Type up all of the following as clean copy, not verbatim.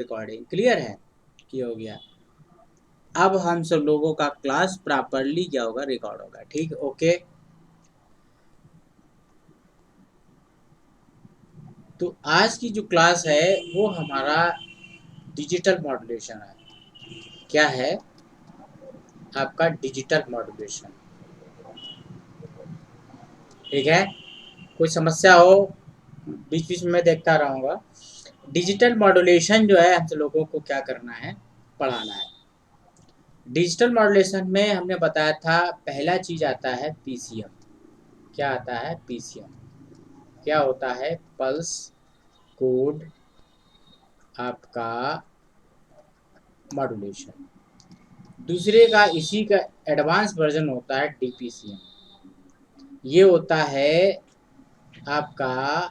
Recording clear है कि हो गया। अब हम सब लोगों का क्लास प्रॉपरली क्या होगा, रिकॉर्ड होगा। ठीक, ओके। तो आज की जो क्लास है वो हमारा डिजिटल मॉड्यूलेशन है। क्या है आपका डिजिटल मॉड्यूलेशन। ठीक है, कोई समस्या हो बीच बीच में मैं देखता रहूँगा। डिजिटल मॉड्यूलेशन जो है हम सब लोगों को क्या करना है, पढ़ाना है। डिजिटल मॉड्यूलेशन में हमने बताया था पहला चीज आता है पीसीएम। क्या आता है, पीसीएम। क्या होता है, पल्स कोड आपका मॉड्यूलेशन। दूसरे का इसी का एडवांस वर्जन होता है डीपीसीएम। ये होता है आपका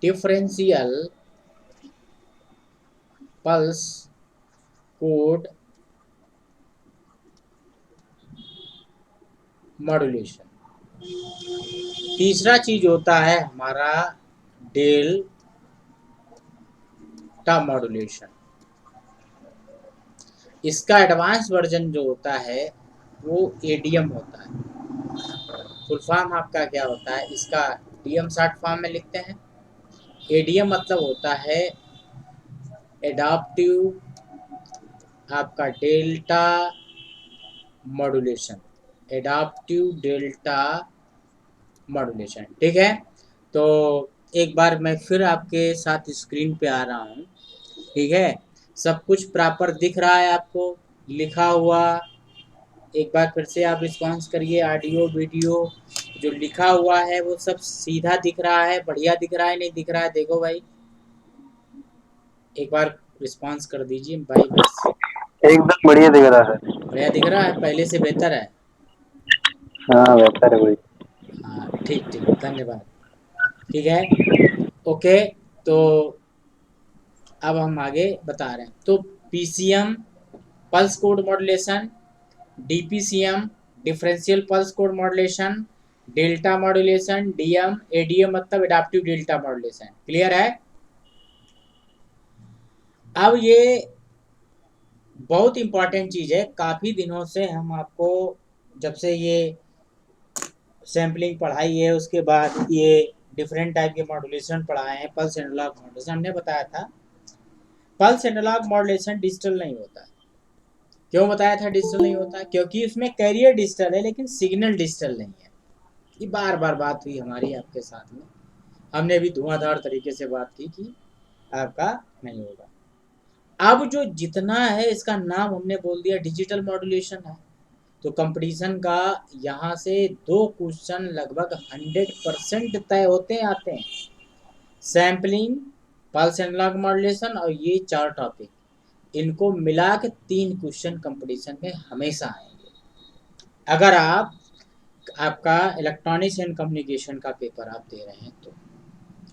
डिफरेंशियल पल्स कोड मॉड्यूलेशन। तीसरा चीज होता है हमारा डेल्टा मॉड्यूलेशन। इसका एडवांस वर्जन जो होता है वो एडीएम होता है। फुल फॉर्म आपका क्या होता है इसका, डीएम शॉर्ट फॉर्म में लिखते हैं। एडीएम मतलब होता है एडाप्टिव आपका delta modulation. Adaptive delta modulation, ठीक है। तो एक बार मैं फिर आपके साथ स्क्रीन पे आ रहा हूँ। ठीक है, सब कुछ प्रॉपर दिख रहा है आपको, लिखा हुआ। एक बार फिर से आप रिस्पॉन्स करिए। ऑडियो वीडियो जो लिखा हुआ है वो सब सीधा दिख रहा है, बढ़िया दिख रहा है, नहीं दिख रहा है देखो भाई, एक बार रिस्पॉन्स कर दीजिए भाई बस। एकदम बढ़िया दिख रहा है। बढ़िया दिख रहा है, पहले से बेहतर है। हाँ बेहतर है भाई। हाँ ठीक ठीक, धन्यवाद। ठीक है, ओके। तो अब हम आगे बता रहे हैं। तो PCM pulse code modulation, DPCM differential pulse code modulation, delta modulation, DM ADM मतलब एडाप्टिव डेल्टा मॉड्यूलेशन। क्लियर है। अब ये बहुत इंपॉर्टेंट चीज है, काफी दिनों से हम आपको, जब से ये सैम्पलिंग पढ़ाई है उसके बाद ये डिफरेंट टाइप के मॉड्यूलेशन पढ़ाए हैं। पल्स एनालॉग मॉड्यूलेशन हमने बताया था, पल्स एनालॉग मॉड्यूलेशन डिजिटल नहीं होता है। क्यों बताया था डिजिटल नहीं होता, क्योंकि उसमें कैरियर डिजिटल है लेकिन सिग्नल डिजिटल नहीं है। ये बार बार बात हुई हमारी आपके साथ में, हमने भी धुआंधार तरीके से बात की कि आपका नहीं होगा। अब जो जितना है इसका नाम हमने बोल दिया डिजिटल मॉड्यूलेशन है। तो कंपटीशन का यहाँ से 2 क्वेश्चन लगभग 100% तय होते आते हैं। सैम्पलिंग, पल्स एनालॉग मॉड्यूलेशन और ये 4 टॉपिक, इनको मिला के 3 क्वेश्चन कंपटीशन में हमेशा आएंगे। अगर आप आपका इलेक्ट्रॉनिक्स एंड कम्युनिकेशन का पेपर आप दे रहे हैं तो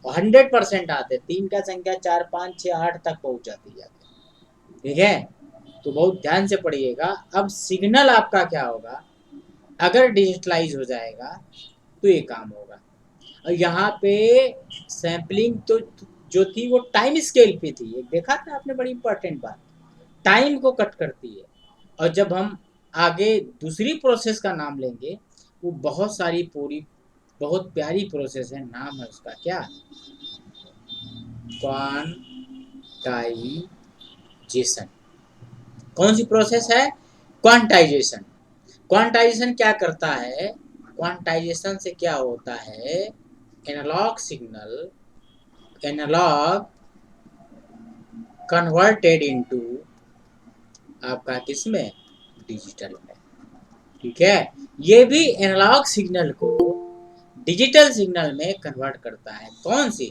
100% आते, 3 का संख्या 4 5 6 8 तक पहुंच जाती है। ठीक है, तो बहुत ध्यान से पढ़िएगा। अब सिग्नल आपका क्या होगा, अगर डिजिटलाइज हो जाएगा तो ये काम होगा। और यहाँ पे सैम्पलिंग तो जो थी वो टाइम स्केल पे थी, एक देखा था आपने, बड़ी इंपॉर्टेंट बात, टाइम को कट करती है। और जब हम आगे दूसरी प्रोसेस का नाम लेंगे, वो बहुत सारी पूरी बहुत प्यारी प्रोसेस है, नाम है उसका क्या, क्वांटाइजेशन। कौन सी प्रोसेस है, क्वांटाइजेशन। क्वांटाइजेशन क्या करता है, क्वांटाइजेशन से क्या होता है, analogue signal, analogue converted into आपका किसमें, डिजिटल में। ठीक है, ये भी एनालॉग सिग्नल को डिजिटल सिग्नल में कन्वर्ट करता है। कौन सी,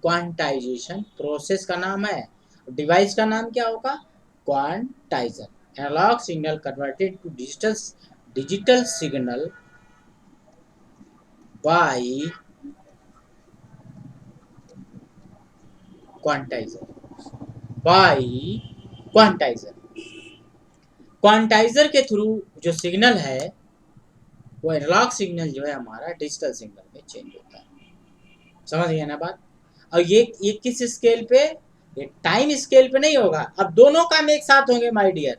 क्वांटाइजेशन प्रोसेस का नाम है। डिवाइस का नाम क्या होगा, quantizer. Analogue signal converted to digital, digital signal by quantizer, by quantizer. Quantizer के थ्रू जो सिग्नल है वो एनालॉग सिग्नल जो है हमारा डिजिटल सिग्नल में चेंज होता है। समझ गए ना बात। और ये किस स्केल पे, ये टाइम स्केल पे नहीं होगा। अब दोनों काम एक साथ होंगे माय डियर,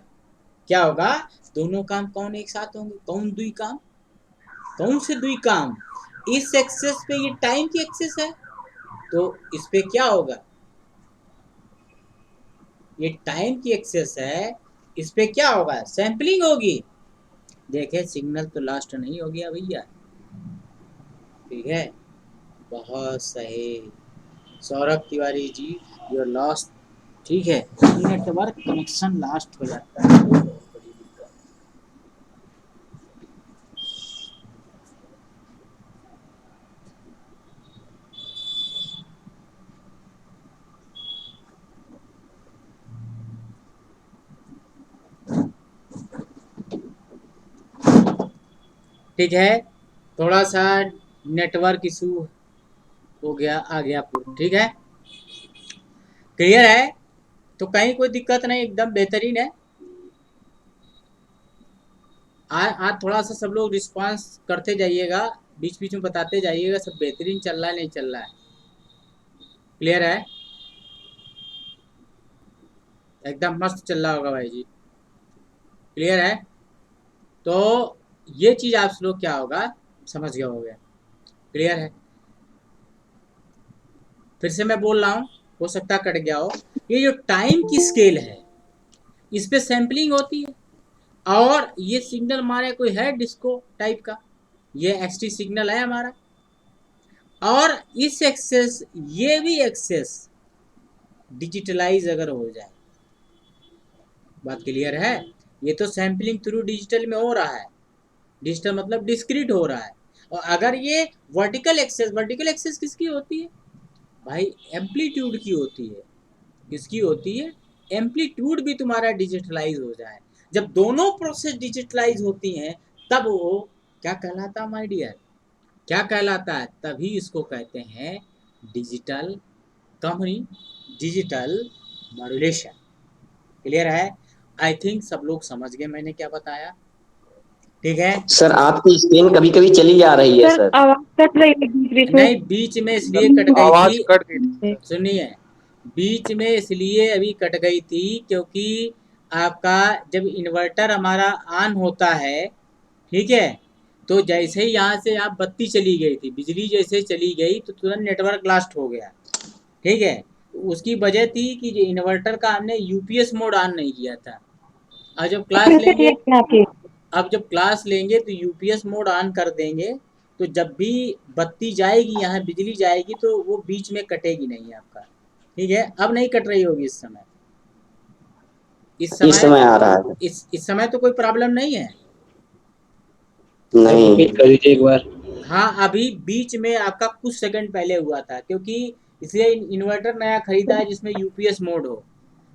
क्या होगा, दोनों काम कौन एक साथ होंगे, कौन दुई काम, कौन से दुई काम, इस एक्सेस पे ये टाइम की एक्सेस है, तो इस पे क्या होगा, ये टाइम की एक्सेस है, इस पे क्या होगा, सैंपलिंग होगी। देखे सिग्नल तो लास्ट नहीं हो गया भैया, ठीक है, बहुत सही सौरभ तिवारी जी, योर लास्ट, ठीक है, नेटवर्क कनेक्शन लास्ट हो जाता है तो बड़ी दिक्कत। ठीक है, थोड़ा सा नेटवर्क इशू हो गया, आ गया पूरा, ठीक है, क्लियर है, तो कहीं कोई दिक्कत नहीं, एकदम बेहतरीन है। आज थोड़ा सा सब लोग रिस्पांस करते जाइएगा, बीच बीच में बताते जाइएगा सब बेहतरीन चल रहा है नहीं चल रहा है, क्लियर है, एकदम मस्त चल रहा होगा भाई जी, क्लियर है। तो ये चीज आप लोग क्या होगा समझ गया हो गया, क्लियर है। फिर से मैं बोल रहा हूँ, हो सकता है कट गया हो, ये जो टाइम की स्केल है इस पे सैम्पलिंग होती है, और ये सिग्नल हमारे कोई है डिस्को टाइप का, ये एक्सटी सिग्नल है हमारा, और इस एक्सेस, ये भी एक्सेस डिजिटलाइज अगर हो जाए, बात क्लियर है, ये तो सैम्पलिंग थ्रू डिजिटल में हो रहा है, डिजिटल मतलब डिस्क्रीट हो रहा है, और अगर ये वर्टिकल एक्सेस, वर्टिकल एक्सेस किसकी होती है भाई, एम्पलीट्यूड की होती है, किसकी होती है, एम्पलीट्यूड भी तुम्हारा डिजिटलाइज हो जाए, जब दोनों प्रोसेस डिजिटलाइज होती हैं तब वो क्या कहलाता माय डियर, क्या कहलाता है, तभी इसको कहते हैं digital company, digital modulation, clear है। आई थिंक सब लोग समझ गए मैंने क्या बताया, ठीक है। सर आपकी स्क्रीन कभी कभी चली जा रही है सर सर। आवाज कट रही है बीच बीच में। नहीं बीच में इसलिए कट गई थी, आवाज कट गई थी सर। सुनिए, बीच में इसलिए अभी कट गई थी क्योंकि आपका जब इन्वर्टर हमारा ऑन होता है, ठीक है, तो जैसे ही यहाँ से आप बत्ती चली गई थी, बिजली जैसे चली गई तो तुरंत नेटवर्क लास्ट हो गया, ठीक है, तो उसकी वजह थी कि जो इन्वर्टर का हमने यूपीएस मोड ऑन नहीं किया था। और जब क्लास लेंगे, आपकी अब जब क्लास लेंगे तो यूपीएस मोड ऑन कर देंगे, तो जब भी बत्ती जाएगी यहाँ बिजली जाएगी तो वो बीच में कटेगी नहीं आपका, ठीक है, अब नहीं कट रही होगी इस समय, इस इस समय, समय आ रहा है। इस समय तो कोई प्रॉब्लम नहीं है। नहीं। रिपीट कर दीजिए एक बार। हाँ अभी बीच में आपका कुछ सेकंड पहले हुआ था, क्योंकि इसलिए इन्वर्टर नया खरीदा है जिसमें यूपीएस मोड हो,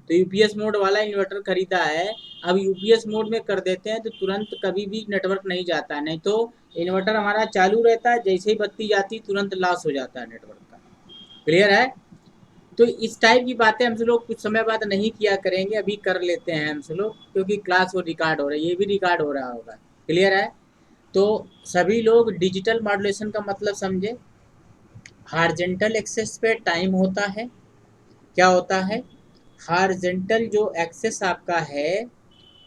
तो यूपीएस मोड वाला इन्वर्टर खरीदा है, अब यूपीएस मोड में कर देते हैं तो तुरंत कभी भी नेटवर्क नहीं जाता है, नहीं तो इन्वर्टर हमारा चालू रहता है, जैसे ही बत्ती जाती तुरंत लॉस हो जाता है नेटवर्क का, क्लियर है। तो इस टाइप की बातें हमसे लोग कुछ समय बाद नहीं किया करेंगे, अभी कर लेते हैं हमसे लोग, क्योंकि क्लास वो रिकॉर्ड हो रहा है, ये भी रिकॉर्ड हो रहा होगा, क्लियर है। तो सभी लोग डिजिटल मॉड्यूलेशन का मतलब समझे, हार्जेंटल एक्सेस पे टाइम होता है, क्या होता है, हार्जेंटल जो एक्सेस आपका है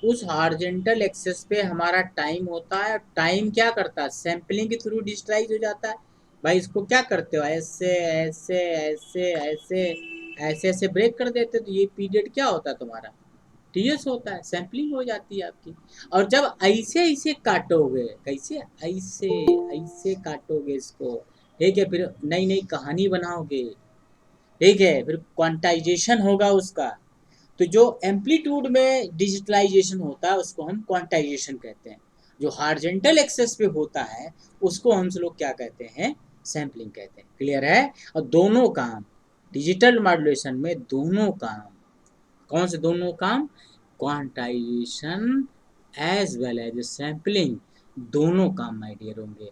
उस हार्जेंटल एक्सेस पे हमारा टाइम होता है, टाइम क्या करता है, सैम्पलिंग के थ्रू डिजिटाइज हो जाता है। भाई इसको क्या करते हो, ऐसे ऐसे ऐसे ऐसे ऐसे ऐसे ब्रेक कर देते, तो ये पीरियड क्या होता है तुम्हारा, टीएस होता है, सैम्पलिंग हो जाती है आपकी। और जब ऐसे ऐसे काटोगे, कैसे, ऐसे ऐसे काटोगे इसको, ठीक है, फिर नई नई कहानी बनाओगे, ठीक है, फिर क्वांटाइजेशन होगा उसका, तो जो एम्पलीट्यूड में डिजिटलाइजेशन होता है उसको हम क्वांटाइजेशन कहते हैं, जो हार्जेंटल एक्सेस पे होता है उसको हम लोग क्या कहते हैं, सैम्पलिंग कहते हैं, क्लियर है। और दोनों काम डिजिटल मॉड्यूलेशन में, दोनों काम, कौन से दोनों काम, quantization as well as sampling, दोनों काम माय डियर होंगे,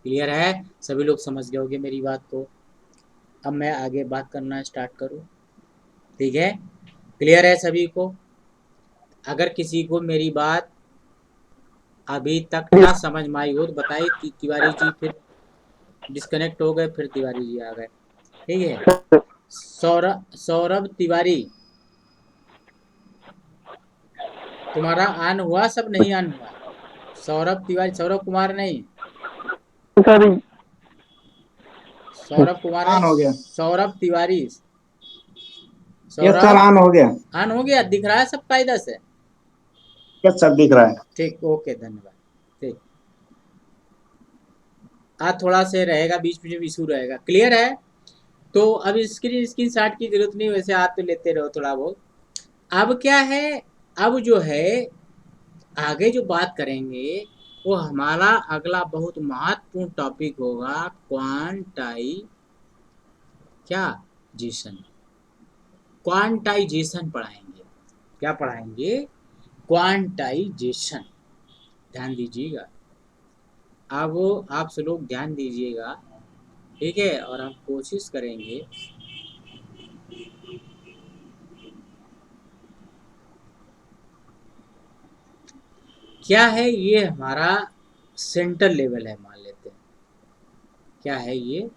क्लियर है, सभी लोग समझ गए होंगे मेरी बात को। अब मैं आगे बात करना स्टार्ट करूँ, ठीक है, क्लियर है सभी को। अगर किसी को मेरी बात अभी तक ना समझ में आई हो तो बताइए, तिवारी जी फिर डिस्कनेक्ट हो गए, फिर तिवारी जी आ गए, ठीक है, सौरभ तिवारी, तुम्हारा ऑन हुआ, सब नहीं ऑन हुआ? सौरभ तिवारी, सौरभ कुमार नहीं, सर सौरभ कुमार नहीं, ऑन हो गया। Saurabh Tiwari. Yes sir, Saurabh on हो गया। ऑन हो गया, दिख रहा है सबका इधर से? यस सर, दिख रहा है। ठीक, ओके, धन्यवाद। ठीक, आज थोड़ा से रहेगा, बीच में इशू रहेगा, क्लियर है? तो अब स्क्रीन शॉट की जरूरत नहीं, वैसे आप तो लेते रहो थोड़ा बहुत। अब क्या है, अब जो है आगे जो बात करेंगे वो हमारा अगला बहुत महत्वपूर्ण टॉपिक होगा, क्वांटाइजेशन पढ़ाएंगे। क्या पढ़ाएंगे? क्वांटाइजेशन। ध्यान दीजिएगा, अब आप सब लोग ध्यान दीजिएगा, ठीक है? और हम कोशिश करेंगे क्या है ये हमारा सेंटर लेवल है, मान लेते हैं। क्या है ये?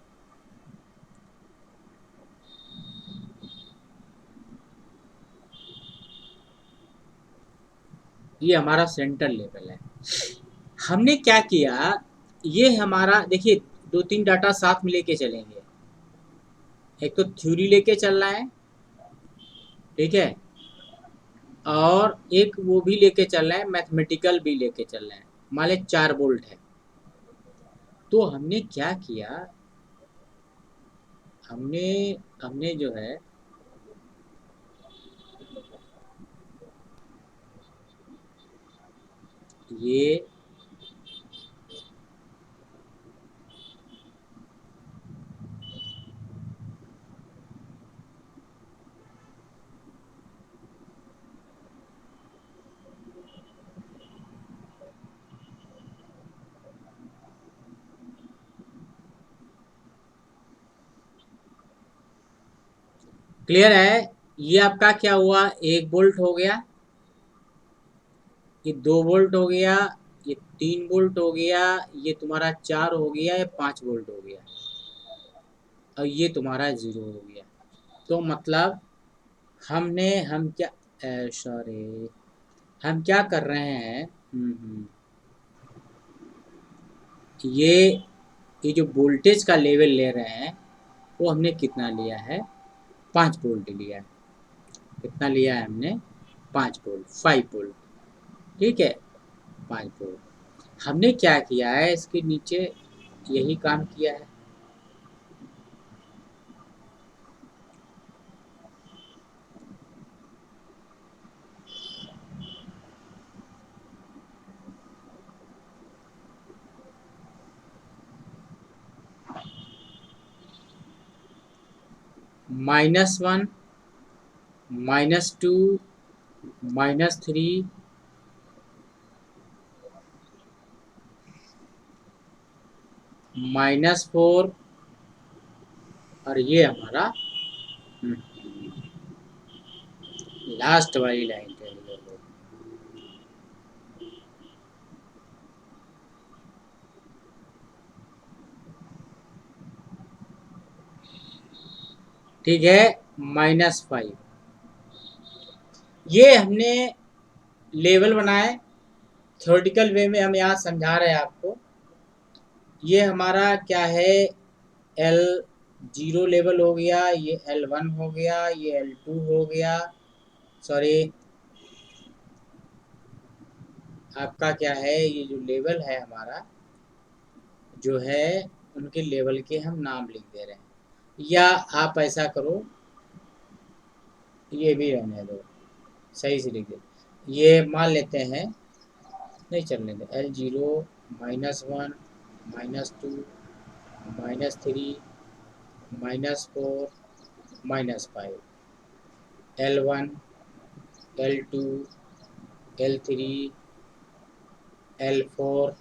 ये हमारा सेंटर लेवल है। हमने क्या किया, ये हमारा देखिए, 2-3 डाटा साथ में लेके चलेंगे। एक तो थ्योरी लेके चलना है, ठीक है, और एक वो भी लेके चलना है, मैथमेटिकल भी लेके चलना है। मान ले 4 बोल्ट है, तो हमने क्या किया, हमने हमने जो है ये क्लियर है? ये आपका क्या हुआ, 1 बोल्ट हो गया, ये 2 वोल्ट हो गया, ये 3 वोल्ट हो गया, ये तुम्हारा 4 हो गया, ये 5 वोल्ट हो गया, और ये तुम्हारा 0 हो गया। तो मतलब हम क्या, सॉरी, हम क्या कर रहे हैं, ये जो वोल्टेज का लेवल ले रहे हैं वो हमने कितना लिया है, 5 वोल्ट लिया है। कितना लिया है हमने? 5 वोल्ट, 5 वोल्ट, ठीक है, 5 वोल्ट। हमने क्या किया है, इसके नीचे यही काम किया है। -1, -2, -3, -4, और ये हमारा लास्ट वाली लाइन है। ठीक है, -5। ये हमने लेवल बनाए, थ्योरेटिकल वे में हम यहाँ समझा रहे हैं आपको। ये हमारा क्या है, L0 लेवल हो गया, ये L1 हो गया, ये L2 हो गया, सॉरी, आपका क्या है, ये जो लेवल है हमारा जो है, उनके लेवल के हम नाम लिख दे रहे हैं। या आप ऐसा करो, ये भी रहने दो, सही से लिख दे, ये मान लेते हैं, नहीं चलने दे, L0, -1, -2, -3, -4, -5, L1, L2, L3, L4,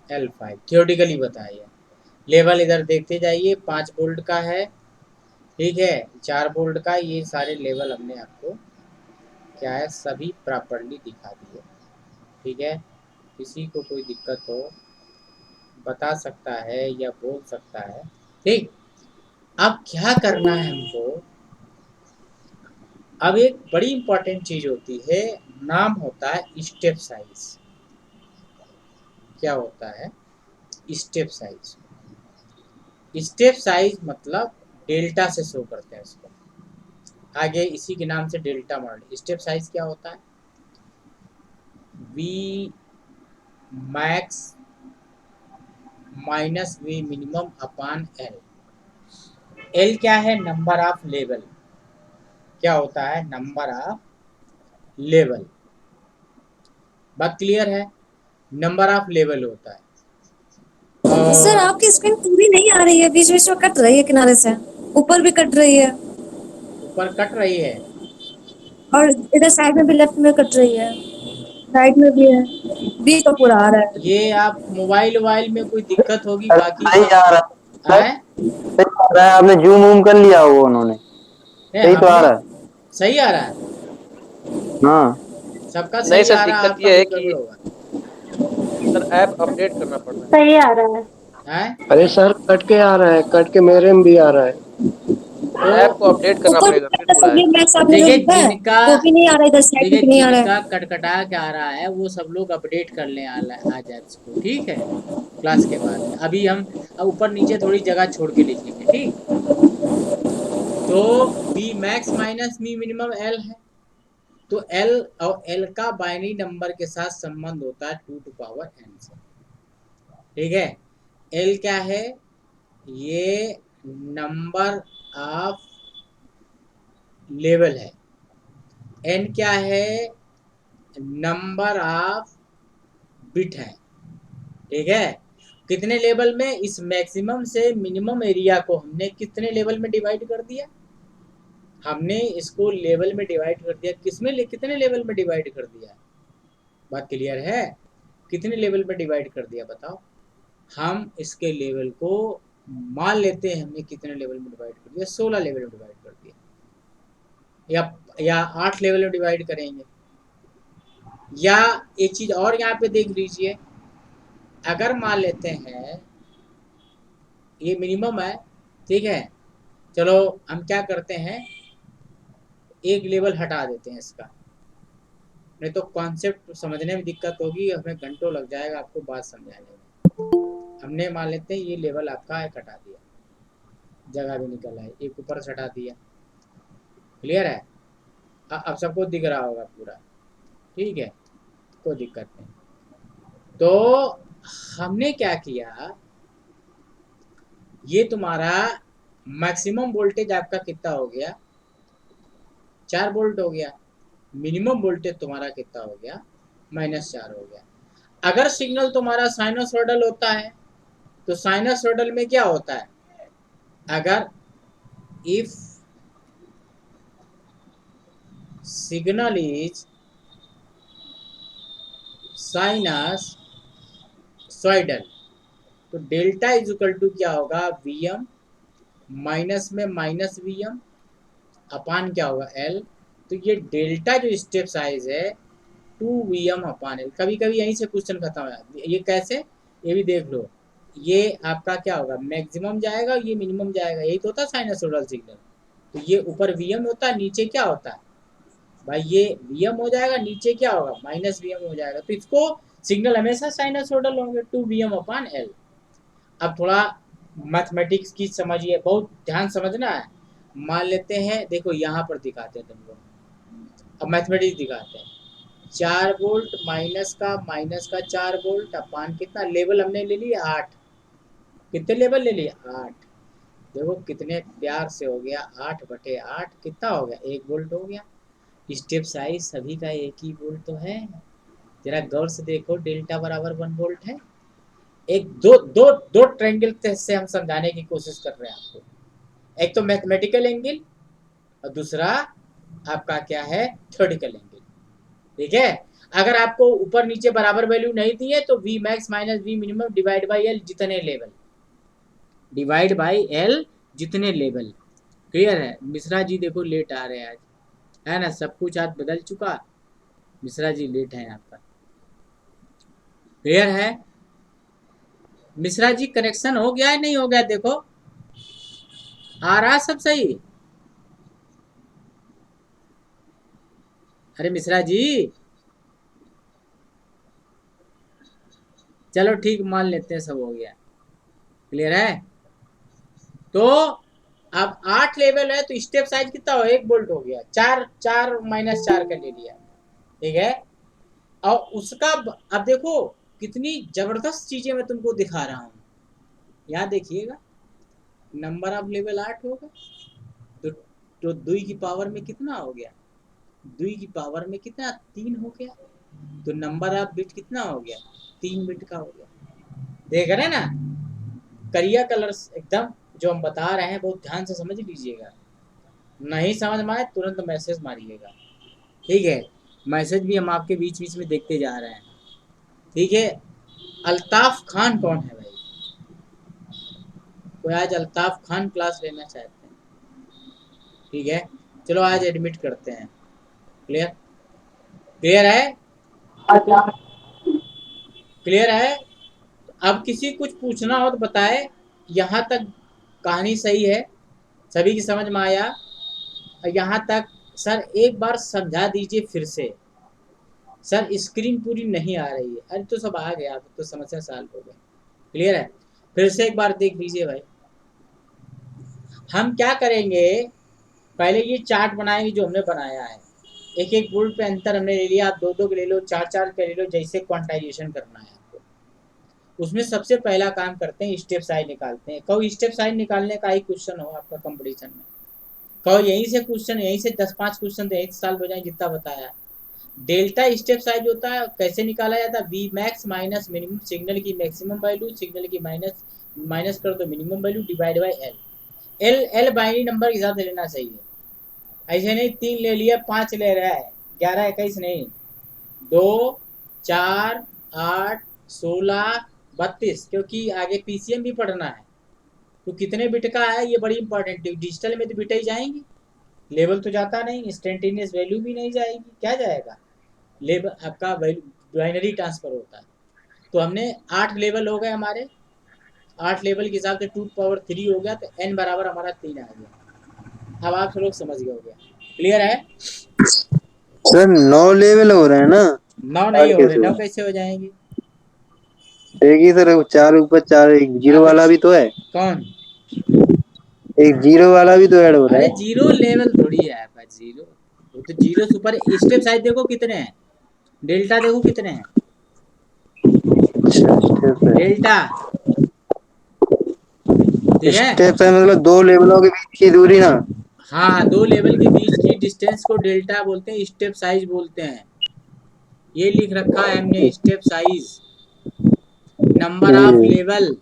L5 theoretically बताइए। लेवल इधर देखते जाइए, 5 वोल्ट का है, ठीक है, 4 वोल्ट का, ये सारे लेवल हमने आपको क्या है सभी प्रॉपरली दिखा दिए, ठीक है। किसी को कोई दिक्कत हो बता सकता है या बोल सकता है, ठीक। अब क्या करना है हमको, अब एक बड़ी इंपॉर्टेंट चीज होती है, नाम होता है स्टेप साइज। क्या होता है? Step size. स्टेप साइज मतलब डेल्टा से शो करते हैं इसको, आगे इसी के नाम से डेल्टा मॉडल। स्टेप साइज क्या होता है? V max minus V minimum upon L. L क्या है? Number of level. क्या होता है? Number of level. बात क्लियर है? नंबर ऑफ लेवल होता है। सर और आपकी स्क्रीन पूरी नहीं आ रही है, बीच बीच में कट रही है, किनारे से ऊपर भी कट रही है ऊपर कट रही है। और इधर साइड में भी लेफ्ट में कट रही है, राइट में भी है, बीच में पूरा आ रहा है। ये आप मोबाइल वोबाइल में कोई दिक्कत होगी, अरे बाकी सही सब आ रहा है, है। सही आ रहा है। आपने जूम वूम कर लिया वो उन्होंने, सही तो आ हमने रहा है। सही आ रहा है, हाँ सबका नहीं सही सर, आ रहा है, दिक्कत आपका ये है कुछ कि गड़बड़ होगा। सर ऐप अपडेट करना पड़ रहा सही आ रहा है। है अरे सर कट के आ रहा है, कट के मेरे में भी आ रहा है। है। तो ऐप को अपडेट करना ऊपर भी पड़ेगा, कट फिर रहा है पूरा सर, ये आएगा। मैक्स आपने जो देखिए लिखा है जिनका वो भी नहीं आ रहा है, इधर साइड में देखिए भी नहीं आ रहा जिनका है। कटकटा के आ रहा है वो सब लोग अपडेट कर लें आज ऐप्स को, ठीक है? क्लास के बाद में अभी हम अब ऊपर नीचे थोड़ी जगह छोड़ के लिखेंगे, ठीक? तो V max minus V minimum L है, तो एल और एल का बाइनरी नंबर के साथ संबंध होता है 2 टू पावर एन से, ठीक है? एल क्या है? ये नंबर ऑफ लेवल है। एन क्या है? नंबर ऑफ बिट है, ठीक है? कितने लेवल में? इस मैक्सिमम से मिनिमम एरिया को हमने कितने लेवल में डिवाइड कर दिया? हमने इसको लेवल में डिवाइड कर दिया। किसमें कितने लेवल में डिवाइड कर दिया? बात क्लियर है? कितने लेवल में डिवाइड कर दिया बताओ? हम इसके लेवल को मान लेते हैं, हमने कितने लेवल में डिवाइड कर दिया? 16 लेवल में डिवाइड कर दिया, या 8 लेवल में डिवाइड करेंगे। या एक चीज और यहाँ पे देख लीजिए, अगर मान लेते हैं ये मिनिमम है, ठीक है? चलो हम क्या करते हैं, एक लेवल हटा देते हैं इसका, नहीं तो कॉन्सेप्ट समझने में दिक्कत होगी, हमें घंटों लग जाएगा आपको बात समझाने में। हमने मान लेते हैं ये लेवल आपका एक हटा दिया, जगह भी निकल है, एक ऊपर से हटा दिया। क्लियर है? अब सबको दिख रहा होगा पूरा, ठीक है? कोई दिक्कत नहीं। तो हमने क्या किया, ये तुम्हारा मैक्सिमम वोल्टेज आपका कितना हो गया? 4 वोल्ट हो गया। मिनिमम वोल्टेज तुम्हारा कितना हो गया? -4 हो गया। अगर सिग्नल तुम्हारा साइनोसॉइडल होता है तो साइनोसॉइडल में क्या होता है? अगर इफ सिग्नल इज साइनसॉइडल तो डेल्टा इज इक्वल टू क्या होगा? Vm माइनस में माइनस Vm अपान क्या होगा? L। तो ये डेल्टा जो स्टेप साइज है 2Vm अपान L। कभी कभी यहीं से क्वेश्चन खत्म हो जाता है। ये कैसे? ये भी देख लो। ये आपका क्या होगा? मैक्सिमम जाएगा, ये मिनिमम जाएगा, यही तो होता है साइनसोइडल सिग्नल। तो ये ऊपर Vm होता है, नीचे क्या होता है भाई? ये Vm हो जाएगा, नीचे क्या होगा? -Vm हो जाएगा। तो इसको सिग्नल हमेशा साइनसोइडल होंगे, 2Vm अपान L। अब थोड़ा मैथमेटिक्स की समझिए, बहुत ध्यान समझना है। मान लेते हैं, देखो यहाँ पर दिखाते हैं तुमको, अब मैथमेटिक्स दिखाते हैं। 4 वोल्ट माइनस का 4 वोल्ट अपान कितना लेवल हमने ले लिया? 8। कितने लेवल ले लिए? 8। देखो कितने प्यार से हो गया, 8/8 कितना हो गया? 1 वोल्ट हो गया। स्टेप साइज सभी का एक ही वोल्ट तो है। जरा गौर से देखो, डेल्टा बराबर 1 वोल्ट है। एक दो दो दो ट्रायंगल से हम समझाने की कोशिश कर रहे हैं आपको। एक तो मैथमेटिकल एंगल और दूसरा आपका क्या है? थ्योरेटिकल एंगल, ठीक है? अगर आपको ऊपर नीचे बराबर वैल्यू नहीं दी है तो V max minus V minimum divide by L जितने लेवल, डिवाइड बाई एल जितने लेवल। क्लियर है? मिश्रा जी देखो लेट आ रहे हैं आज, है ना? सब कुछ आज बदल चुका, मिश्रा जी लेट है आपका। क्लियर है? मिश्रा जी कनेक्शन हो गया है नहीं हो गया? देखो आ रहा सब सही? अरे मिश्रा जी, चलो ठीक, मान लेते हैं सब हो गया। क्लियर है? तो अब 8 लेवल है तो स्टेप साइज कितना हो, 1 वोल्ट हो गया। 4 माइनस 4 का ले लिया, ठीक है। और उसका अब देखो कितनी जबरदस्त चीजें मैं तुमको दिखा रहा हूँ। यहाँ देखिएगा, नंबर ऑफ लेवल 8 होगा तो 2 की पावर में कितना हो गया, 2 की पावर में कितना, 3 हो गया। तो नंबर ऑफ बिट कितना हो गया, 3 बिट का हो गया। देख रहे ना, करिया कलर्स एकदम जो हम बता रहे हैं बहुत ध्यान से समझ लीजिएगा। नहीं समझ में आए तुरंत मैसेज मारिएगा, ठीक है। मैसेज भी हम आपके बीच बीच में देखते जा रहे हैं, ठीक है। अल्ताफ खान कौन है भाई? कोई आज अल्ताफ खान क्लास लेना चाहते हैं? ठीक है, चलो आज एडमिट करते हैं। क्लियर? क्लियर है? क्लियर है? अब किसी कुछ पूछना हो तो बताए। यहाँ तक कहानी सही है, सभी की समझ में आया? यहाँ तक सर एक बार समझा दीजिए फिर से। सर स्क्रीन पूरी नहीं आ रही है। अरे तो सब आ गया, तो समस्या सॉल्व हो गई। क्लियर है? फिर से एक बार देख लीजिए भाई। हम क्या करेंगे, पहले ये चार्ट बनाएंगे जो हमने बनाया है। एक एक वोल्ट पे अंतर हमने ले लिया, आप 2 के ले लो, 4 के ले लो, जैसे क्वांटाइजेशन करना है आपको। उसमें सबसे पहला काम करते हैं, स्टेप साइज निकालते हैं। कहो स्टेप साइज निकालने का ही क्वेश्चन हो आपका कंपटीशन में, कहो यहीं से क्वेश्चन, यहीं से 10-5 क्वेश्चन तो यहीं से सॉल्व हो जाए जितना बताया। डेल्टा स्टेप साइज होता है, कैसे निकाला जाता है, V max minus minimum, signal की मैक्सिमम वैल्यू, सिग्नल की माइनस कर दो minimum value, divide by L binary number के हिसाब से लेना चाहिए। ऐसे नहीं 3 ले लिया 5 ले रहा है, 11 21 नहीं, 2 4 8 16 32, क्योंकि आगे पीसीएम भी पढ़ना है। तो कितने बिट का है ये बड़ी इंपॉर्टेंट है। डिजिटल में तो बिट ही जाएंगी, लेवल तो जाता नहीं, इंस्टेंटेनियस वैल्यू भी नहीं जाएगी। क्या जाएगा, लेवल आपका बाइनरी ट्रांसफर होता है। तो हमने 8 लेवल हो गए हमारे, 8 लेवल के हिसाब से 2⁻³ हो गया, तो n बराबर हमारा 3 आ गया। अब आप लोग समझ गए हो गया। क्लियर है? सर 9 लेवल हो रहे हैं ना? 9 नहीं हो रहे, 9 कैसे हो जाएंगे? एक ही सर, 4 ऊपर 4, एक जीरो वाला भी तो है। कौन? एक जीरो वाला भी तो ऐड हो रहा अरे है। जीरो लेवल थोड़ी है आपका, जीरो वो तो जीरो सुपर। स्टेप साइज देखो कितने हैं, डेल्टा देखो कितने हैं, डेल्टा, ठीक है। स्टेप है मतलब 2 लेवलों के बीच की दूरी ना? हाँ, 2 लेवल के बीच की डिस्टेंस को डेल्टा बोलते हैं, स्टेप साइज बोलते हैं। ये लिख रखा है हमने, step size. Number of level,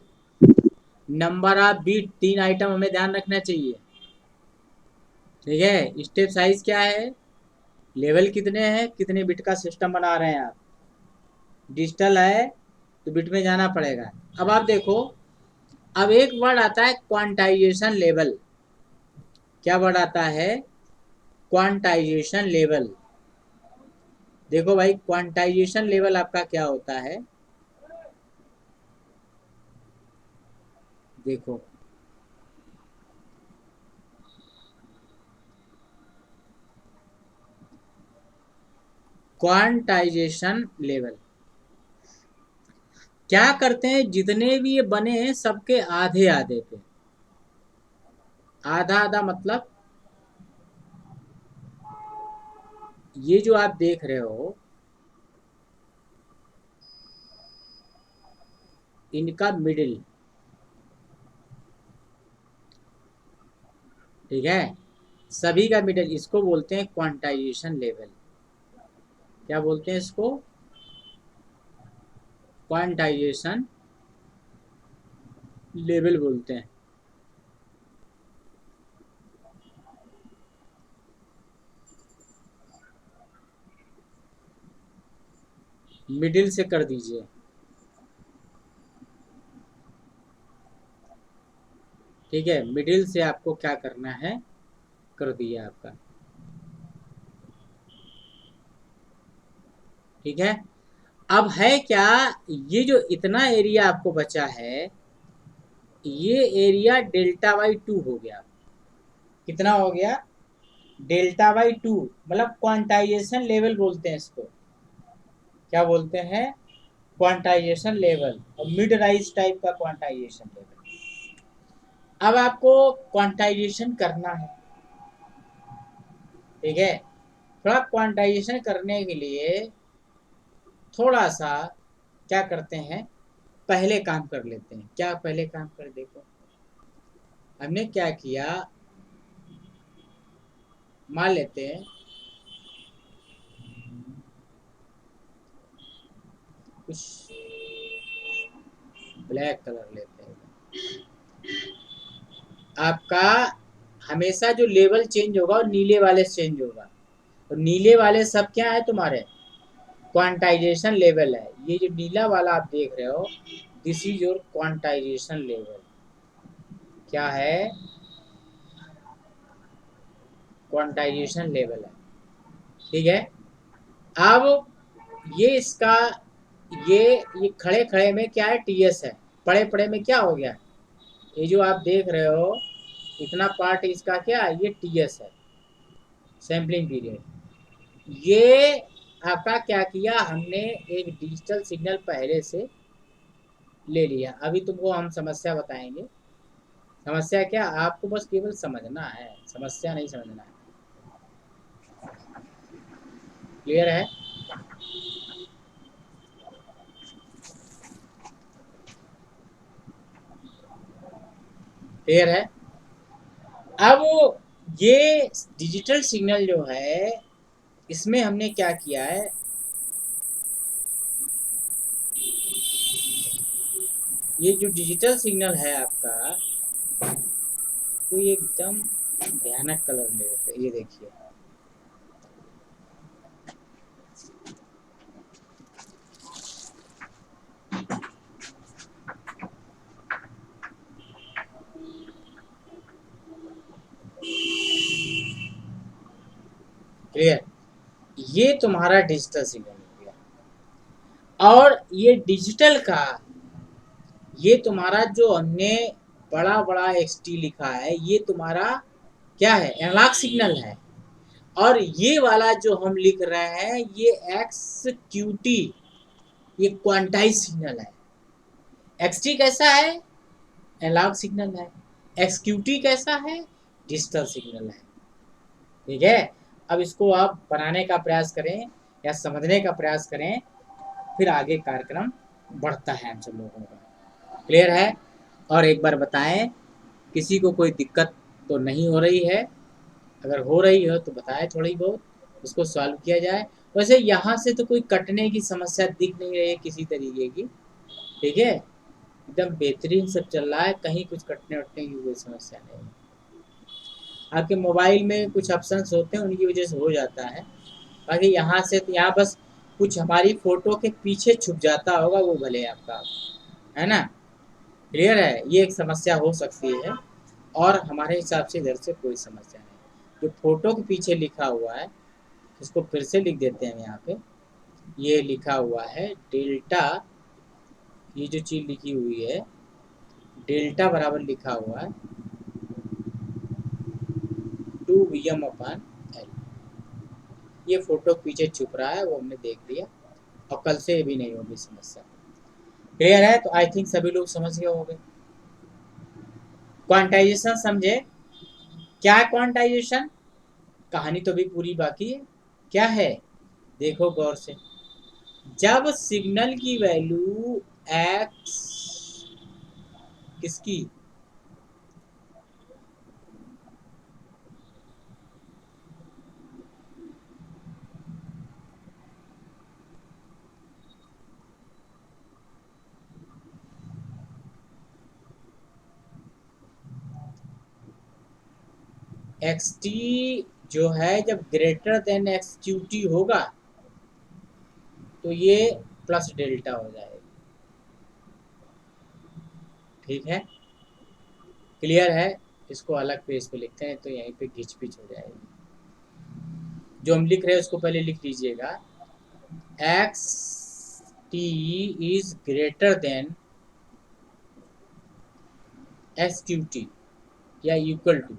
number of bit, 3 item हमें ध्यान रखना चाहिए, ठीक है। स्टेप साइज क्या है, लेवल कितने हैं, कितने बिट का सिस्टम बना रहे हैं आप। डिजिटल है तो बिट में जाना पड़ेगा। अब आप देखो, अब एक वर्ड आता है क्वांटाइजेशन लेवल। क्या वर्ड आता है, क्वांटाइजेशन लेवल। देखो भाई, क्वांटाइजेशन लेवल आपका क्या होता है, देखो क्वांटाइजेशन लेवल क्या करते हैं, जितने भी ये बने हैं सबके आधे आधे पे, आधा आधा मतलब ये जो आप देख रहे हो इनका मिडिल, ठीक है, सभी का मिडिल, इसको बोलते हैं क्वांटाइजेशन लेवल। क्या बोलते हैं इसको, क्वांटाइजेशन लेवल बोलते हैं। मिडिल से कर दीजिए, ठीक है। मिडिल से आपको क्या करना है, कर दिया आपका, ठीक है। अब है क्या, ये जो इतना एरिया आपको बचा है, ये एरिया डेल्टा बाई 2 हो गया। कितना हो गया, डेल्टा बाई 2, मतलब क्वांटाइजेशन लेवल बोलते हैं इसको, क्या बोलते हैं, क्वांटाइजेशन लेवल, और मिड राइज टाइप का क्वांटाइजेशन लेवल। अब आपको क्वांटाइजेशन करना है, ठीक है। थोड़ा क्वांटाइजेशन करने के लिए थोड़ा सा क्या करते हैं, पहले काम कर लेते हैं। क्या पहले काम कर, देखो हमने क्या किया, मान लेते हैं कुछ ब्लैक कलर लेते हैं। आपका हमेशा जो लेवल चेंज होगा वो नीले वाले से चेंज होगा, तो नीले वाले सब क्या है तुम्हारे, क्वांटाइजेशन लेवल है। ये जो नीला वाला आप देख रहे हो, this is your quantization level. क्या है, क्वांटाइजेशन लेवल है, ठीक है। अब ये इसका ये खड़े खड़े में क्या है, टीएस है, पड़े पड़े में क्या हो गया, ये जो आप देख रहे हो इतना पार्ट इसका क्या है, ये टीएस है, सैम्पलिंग पीरियड। ये आपका क्या किया, हमने एक डिजिटल सिग्नल पहले से ले लिया। अभी तुमको हम समस्या बताएंगे। समस्या क्या, आपको बस केवल समझना है, समस्या नहीं समझना है। क्लियर है? क्लियर है? अब ये डिजिटल सिग्नल जो है, इसमें हमने क्या किया है, ये जो डिजिटल सिग्नल है आपका, कोई एकदम भयानक कलर ले लेते हैं। ये देखिए, क्लियर, ये तुम्हारा डिजिटल सिग्नल हो गया। और ये डिजिटल का, ये तुम्हारा जो हमने बड़ा बड़ा XT लिखा है, ये तुम्हारा क्या है, एनालॉग सिग्नल है। और ये वाला जो हम लिख रहे हैं, ये XQT, ये क्वांटाइज सिग्नल है। XT कैसा है, एनालॉग सिग्नल है। XQT कैसा है, डिजिटल सिग्नल है, ठीक है। अब इसको आप बनाने का प्रयास करें या समझने का प्रयास करें, फिर आगे कार्यक्रम बढ़ता है हम सब लोगों का। क्लियर है? और एक बार बताएं, किसी को कोई दिक्कत तो नहीं हो रही है? अगर हो रही हो तो बताएं, थोड़ी बहुत उसको सॉल्व किया जाए। वैसे यहाँ से तो कोई कटने की समस्या दिख नहीं रही है किसी तरीके की, ठीक है, एकदम बेहतरीन सब चल रहा है, कहीं कुछ कटने वटने की कोई समस्या नहीं। आपके मोबाइल में कुछ ऑप्शंस होते हैं, उनकी वजह से हो जाता है। बाकी यहाँ से तो यहाँ बस कुछ हमारी फ़ोटो के पीछे छुप जाता होगा, वो भले आपका, है ना। क्लियर है? ये एक समस्या हो सकती है, और हमारे हिसाब से इधर से कोई समस्या नहीं। जो फ़ोटो के पीछे लिखा हुआ है, उसको फिर से लिख देते हैं यहाँ पे। ये लिखा हुआ है डेल्टा, ये जो चीज़ लिखी हुई है डेल्टा बराबर लिखा हुआ है 2Vm/L। ये फोटो पीछे छुप रहा है, वो हमने देख लिया, और कल से भी नहीं होगी समस्या। क्लियर है? तो आई थिंक सभी लोग समझ गए होंगे। क्वांटाइजेशन समझे? क्या है क्वांटाइजेशन? कहानी तो भी पूरी बाकी है। क्या है, देखो गौर से। जब सिग्नल की वैल्यू x किसकी, XT जो है, जब ग्रेटर देन XQT होगा तो ये प्लस डेल्टा हो जाएगा, ठीक है। क्लियर है? इसको अलग पेज पे लिखते हैं तो यहीं पे घिच पिच हो जाएगी। जो हम लिख रहे हैं उसको पहले लिख लीजिएगा, XT is greater than XQT या इक्वल टू,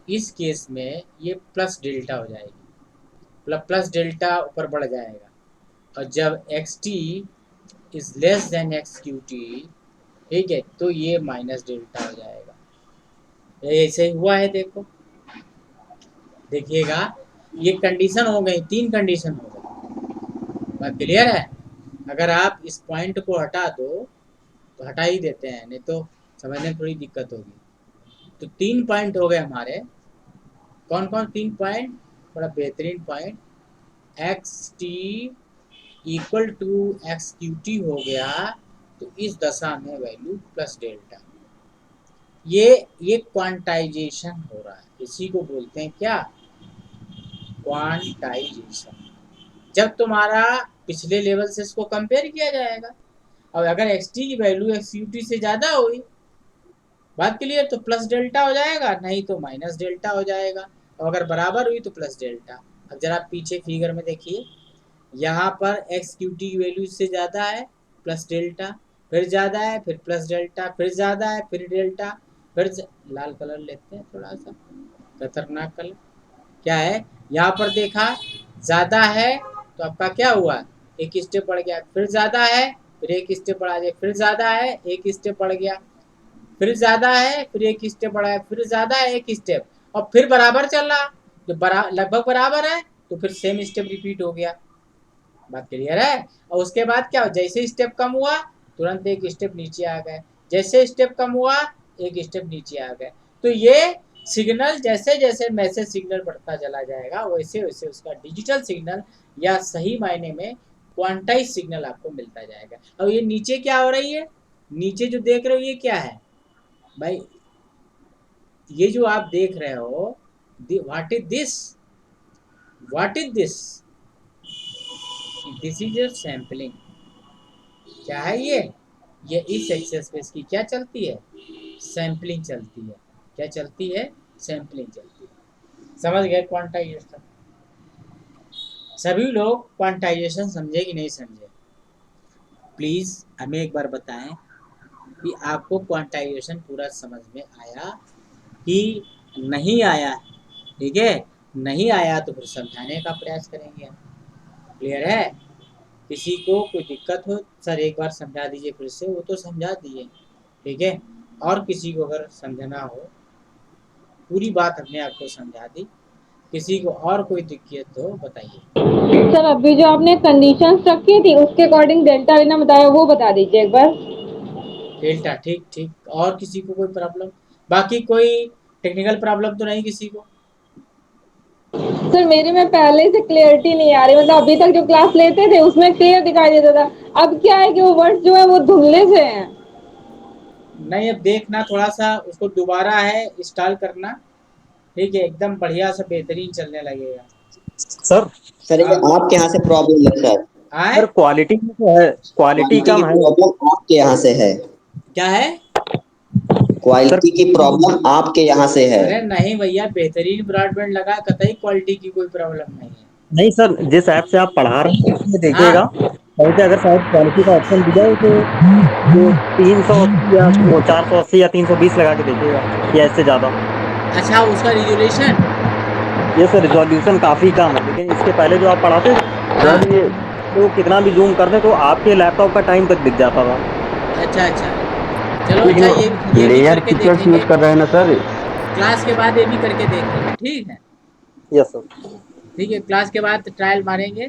इस केस में ये प्लस डेल्टा हो जाएगी, प्लस डेल्टा ऊपर बढ़ जाएगा, और जब x T is less than x Q T, ठीक है, तो ये माइनस डेल्टा हो जाएगा। ये ऐसे हुआ है, देखो देखिएगा, ये कंडीशन हो गई, 3 कंडीशन हो गई। बात क्लियर है? अगर आप इस पॉइंट को हटा दो तो हटा ही देते हैं, नहीं तो समझने में थोड़ी दिक्कत होगी। तो 3 पॉइंट हो गए हमारे। कौन कौन 3 पॉइंट? बड़ा बेहतरीन point, X T equal to X Q T हो गया, तो इस दशा में वैल्यू प्लस डेल्टा। ये क्वांटाइजेशन हो रहा है, इसी को बोलते हैं क्या? क्वांटाइजेशन। जब तुम्हारा पिछले लेवल से इसको कंपेयर किया जाएगा, अब अगर एक्स टी की वैल्यू एक्स यू टी से ज़्यादा हुई, बात क्लियर, तो प्लस डेल्टा हो जाएगा, नहीं तो माइनस डेल्टा हो जाएगा, और अगर बराबर हुई तो प्लस डेल्टा। अब जरा पीछे फिगर में देखिए, यहाँ पर एक्स क्यू टी की वैल्यू इससे ज़्यादा है, प्लस डेल्टा, फिर ज़्यादा है, फिर प्लस डेल्टा, फिर ज़्यादा है, फिर डेल्टा, फिर लाल कलर लेते हैं, थोड़ा सा खतरनाक कलर। क्या है यहाँ पर देखा, ज़्यादा है तो आपका क्या हुआ, एक स्टेप बढ़ गया, फिर ज़्यादा है, फिर एक स्टेप बढ़ा दिया, फिर ज़्यादा है, एक स्टेप बढ़ गया, फिर ज़्यादा है, फिर एक स्टेप बढ़ा है, फिर ज़्यादा है, एक स्टेप, और फिर बराबर चल रहा, जो लगभग बराबर है तो फिर सेम स्टेप रिपीट हो गया। बात क्लियर है? और उसके बाद क्या, जैसे स्टेप कम हुआ तुरंत एक स्टेप नीचे आ गए, जैसे स्टेप कम हुआ एक स्टेप नीचे आ गए। तो ये सिग्नल जैसे जैसे मैसेज सिग्नल बढ़ता चला जाएगा, वैसे वैसे उसका डिजिटल सिग्नल या सही मायने में क्वांटाइज सिग्नल आपको मिलता जाएगा। अब ये नीचे क्या हो रही है, नीचे जो देख रहे हो ये क्या है भाई, ये जो आप देख रहे हो, what is this, what is this, this is your sampling. क्या है ये इस एक्सेस पे इसकी क्या चलती है, सैम्पलिंग चलती है। क्या चलती है? सैम्पलिंग चलती है। समझ गए क्वांटाइजेशन? सभी लोग क्वांटाइजेशन समझे कि नहीं समझे? प्लीज़ हमें एक बार बताएं कि आपको क्वांटाइजेशन पूरा समझ में आया कि नहीं आया। ठीक है, नहीं आया तो फिर समझाने का प्रयास करेंगे। क्लियर है? किसी को कोई दिक्कत हो, सर एक बार समझा दीजिए फिर से, वो तो समझा दिए, ठीक है। और किसी को अगर समझना हो, पूरी बात हमने आपको समझा दी, किसी को और कोई दिक्कत हो बताइए। सर अभी जो आपने कंडीशंस रखी थी उसके अकॉर्डिंग डेल्टा लेना बताया, वो बता दीजिए एक बार। डेल्टा, ठीक ठीक। और किसी को कोई प्रॉब्लम, बाकी कोई टेक्निकल प्रॉब्लम तो नहीं किसी को? सर मेरे में पहले से क्लियरिटी नहीं आ रही, मतलब अभी तक जो क्लास लेते थे उसमें क्लियर दिखाई देता था, अब क्या है कि वो वर्ड्स जो है वो धुंधले से हैं। नहीं, अब देखना थोड़ा सा उसको दोबारा है इंस्टॉल करना, ठीक है, एकदम बढ़िया से बेहतरीन चलने लगेगा। सर ये आपके यहाँ से प्रॉब्लम है सर। आए? क्वालिटी में तो है, क्वालिटी कम है। प्रॉब्लम आपके यहाँ से है, क्या है? क्वालिटी की प्रॉब्लम आपके यहाँ से है। अरे नहीं भैया, बेहतरीन ब्रॉडबैंड लगा, कतई क्वालिटी की कोई प्रॉब्लम नहीं है। नहीं सर, जिस ऐप से आप पढ़ा रहे हैं उसमें देखिएगा, हाँ, कहीं पे अगर शायद क्वालिटी का ऑप्शन दिया हो तो वो 380 या 480 या 320 लगा के देखिएगा, या इससे ज़्यादा। अच्छा, उसका रिजोल्यूशन? ये सर रिजोल्यूशन काफ़ी कम है, लेकिन इसके पहले जो आप पढ़ाते थे हाँ, जब ये तो कितना भी जूम करते तो आपके लैपटॉप का टाइम तक दिख जाता था। अच्छा अच्छा, चलो अच्छा, ये भी करके देखेंगे यूज कर रहे हैं ना सर। क्लास के बाद, ये भी करके देखेंगे, ठीक है। Yes sir. ठीक है, क्लास के बाद ट्रायल मारेंगे,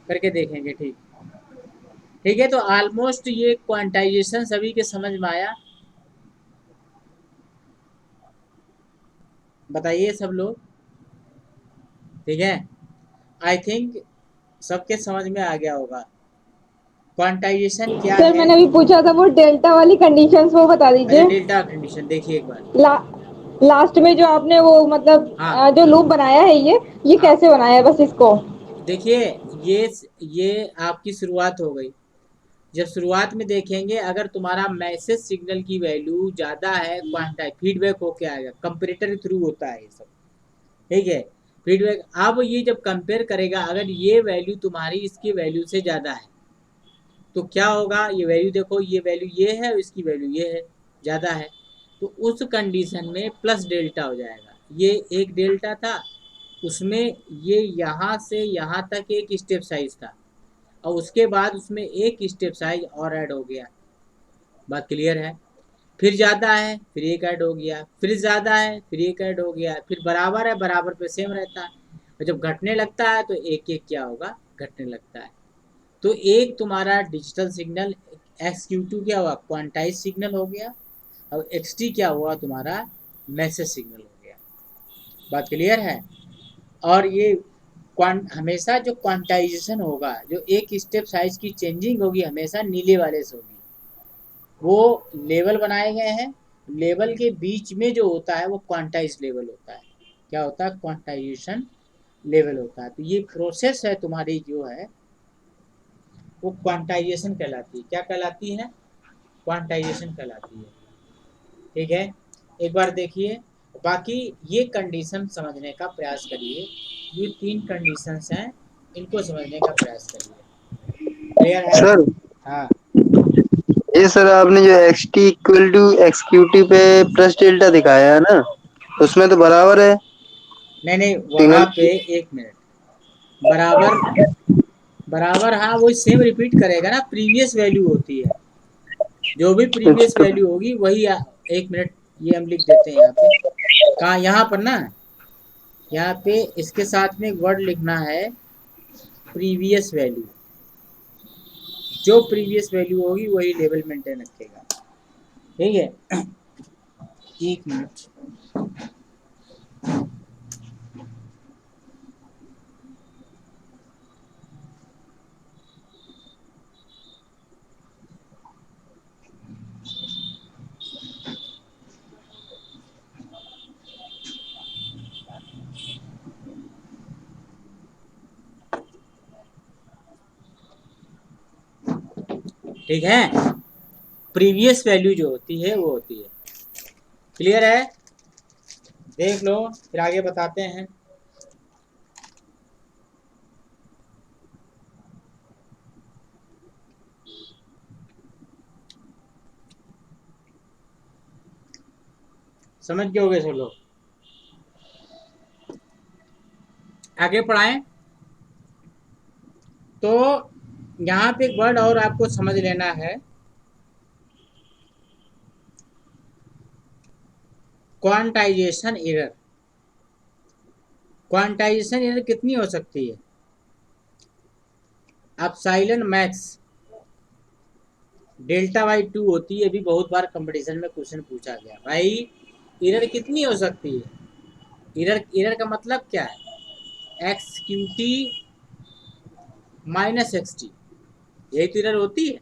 करके देखेंगे, ठीक। ठीक है, तो ऑलमोस्ट ये क्वांटाइजेशन सभी के समझ में आया? बताइए सब लोग, ठीक है। आई थिंक सबके समझ में आ गया होगा क्वांटाइजेशन क्या सर है। मैंने अभी पूछा था वो डेल्टा वाली कंडीशंस वो बता अरे दीजिए। डेल्टा कंडीशन देखिए एक बार। लास्ट में जो आपने वो मतलब हाँ जो लूप बनाया है ये हाँ, कैसे बनाया है, बस इसको। देखिए, ये आपकी शुरुआत हो गई। जब शुरुआत में देखेंगे, अगर तुम्हारा मैसेज सिग्नल की वैल्यू ज़्यादा है, क्वांटाइज फीडबैक होके आएगा, कंपेरेटर थ्रू होता है ये सब, ठीक है, फीडबैक। अब ये जब कंपेयर करेगा, अगर ये वैल्यू तुम्हारी इसकी वैल्यू से ज़्यादा है तो क्या होगा, ये वैल्यू देखो, ये वैल्यू ये है और इसकी वैल्यू ये है, ज़्यादा है, तो उस कंडीशन में प्लस डेल्टा हो जाएगा। ये एक डेल्टा था, उसमें ये यहाँ से यहाँ तक एक स्टेप साइज था, और उसके बाद उसमें एक स्टेप साइज और ऐड हो गया। बात क्लियर है? फिर ज़्यादा है, फिर एक ऐड हो गया, फिर ज़्यादा है, फिर एक ऐड हो गया, फिर बराबर है, बराबर पे सेम रहता है, और जब घटने लगता है तो एक एक क्या होगा, घटने लगता है। तो एक तुम्हारा डिजिटल सिग्नल XQ2 क्या हुआ, क्वांटाइज सिग्नल हो गया, और XT क्या हुआ, तुम्हारा मैसेज सिग्नल हो गया। बात क्लियर है? और ये हमेशा जो क्वांटाइजेशन होगा, जो एक स्टेप साइज की चेंजिंग होगी, हमेशा नीले वाले से होगी। वो लेवल बनाए गए हैं, लेवल के बीच में जो होता है वो क्वांटाइज लेवल होता है। क्या होता है? क्वांटाइजेशन लेवल होता है। तो ये प्रोसेस है तुम्हारी जो है वो क्वांटाइजेशन कहलाती है। क्या कहलाती है? क्वांटाइजेशन कहलाती है। ठीक है, एक बार देखिए, बाकी ये कंडीशन समझने का प्रयास करिए। ये 3 कंडीशंस हैं, इनको समझने का प्रयास करिए। क्लियर है? सर हाँ, ये सर आपने जो XT इक्वल टू XQT पे प्लस डेल्टा दिखाया है ना, उसमें तो बराबर है नहीं वहाँ सिंगल। पे 1 मिनट, बराबर बराबर, हाँ वो सेम रिपीट करेगा ना, प्रीवियस वैल्यू होती है, जो भी प्रीवियस अच्छा वैल्यू होगी वही 1 मिनट, ये हम लिख देते हैं यहाँ पे। कहाँ? यहाँ पर ना, यहाँ पे इसके साथ में एक वर्ड लिखना है, प्रीवियस वैल्यू। जो प्रीवियस वैल्यू होगी वही लेवल मेंटेन रखेगा। ठीक है, 1 मिनट। ठीक है, प्रीवियस वैल्यू जो होती है वो होती है। क्लियर है? देख लो, फिर आगे बताते हैं। समझ गए होगे सब लोग? आगे पढ़ाएं। तो यहाँ पे एक वर्ड और आपको समझ लेना है, क्वांटाइजेशन एरर। क्वांटाइजेशन एरर कितनी हो सकती है? एप्सिलॉन मैक्स डेल्टा बाई 2 होती है। अभी बहुत बार कंपटीशन में क्वेश्चन पूछा गया, भाई एरर कितनी हो सकती है? एरर का मतलब क्या है? XQT माइनस XT, यही तो एरर होती है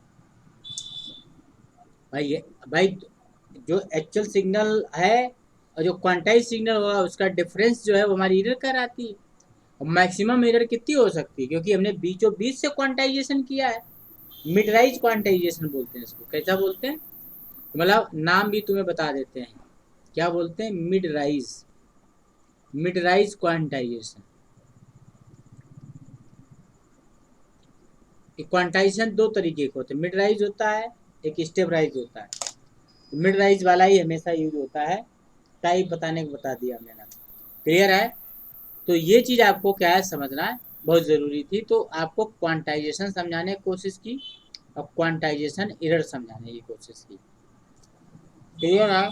भाई। भाई जो एक्चुअल सिग्नल है और जो क्वांटाइज सिग्नल होगा उसका डिफरेंस जो है वो हमारी एरर कराती है। और मैक्सिमम एरर कितनी हो सकती है? क्योंकि हमने बीचों बीच से क्वांटाइजेशन किया है, मिड राइज क्वांटाइजेशन बोलते हैं इसको। कैसा बोलते हैं? मतलब नाम भी तुम्हें बता देते हैं, क्या बोलते हैं? Mid rise quantization. क्वांटाइजेशन 2 तरीके के होते हैं, मिड राइज होता है, एक स्टेप राइज होता है। मिड राइज वाला ही हमेशा यूज होता है, टाइप बताने को बता दिया मैंने। क्लियर है? तो ये चीज़ आपको क्या है, समझना है, बहुत ज़रूरी थी। तो आपको क्वांटाइजेशन समझाने की कोशिश की और क्वांटाइजेशन एरर समझाने की कोशिश की। क्लियर है?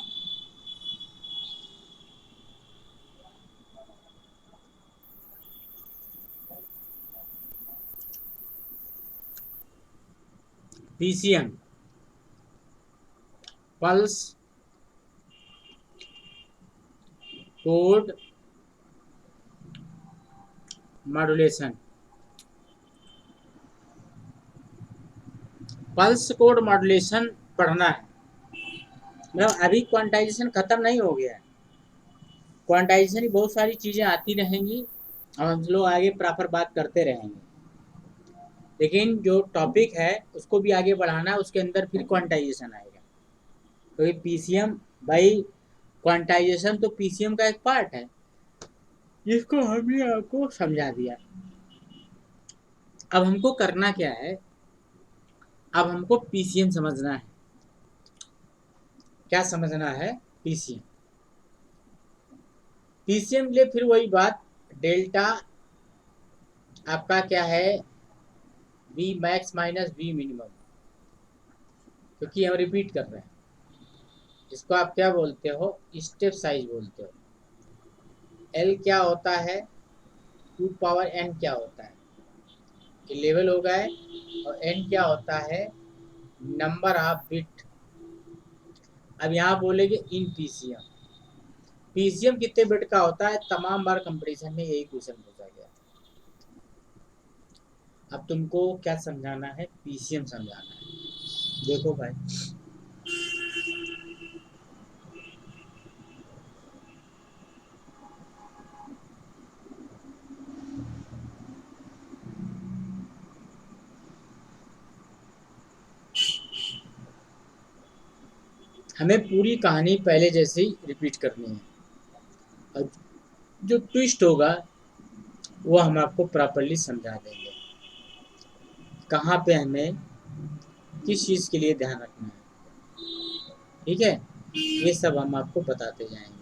PCM, pulse code modulation. Pulse code modulation पढ़ना है, मतलब अभी क्वांटाइजेशन खत्म नहीं हो गया है। क्वांटाइजेशन की बहुत सारी चीज़ें आती रहेंगी और हम लोग आगे प्रॉपर बात करते रहेंगे, लेकिन जो टॉपिक है उसको भी आगे बढ़ाना है, उसके अंदर फिर क्वांटाइजेशन आएगा। क्योंकि PCM, भाई क्वांटाइजेशन तो PCM का एक पार्ट है, जिसको हमने आपको समझा दिया। अब हमको करना क्या है? अब हमको PCM समझना है। क्या समझना है? PCM। पीसीएम के लिए फिर वही बात, डेल्टा आपका क्या है, V max minus V minimum, क्योंकि हम रिपीट कर रहे हैं, जिसको आप क्या बोलते हो, स्टेप साइज बोलते हो। एल क्या होता है, 2 पावर एन क्या होता है, ये लेवल हो गए, और एन क्या होता है, नंबर ऑफ बिट। अब यहाँ बोलेंगे इन पीसीएम, पीसीएम कितने बिट का होता है, तमाम बार कंपटीशन में यही क्वेश्चन पूछा गया। अब तुमको क्या समझाना है, पीसीएम समझाना है। देखो भाई, हमें पूरी कहानी पहले जैसे ही रिपीट करनी है, और जो ट्विस्ट होगा वो हम आपको प्रॉपर्ली समझा देंगे, कहाँ पे हमें किस चीज़ के लिए ध्यान रखना है, ठीक है, ये सब हम आपको बताते जाएंगे।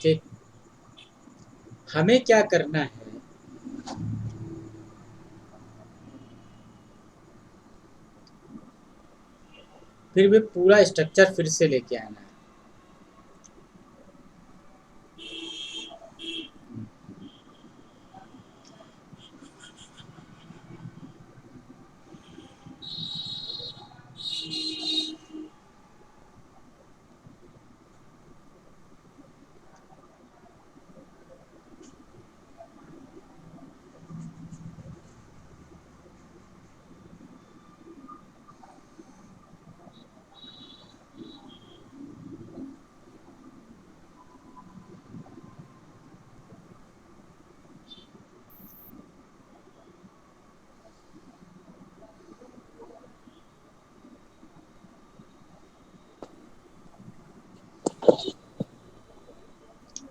ठीक, हमें क्या करना है, फिर भी पूरा स्ट्रक्चर फिर से लेके आना है।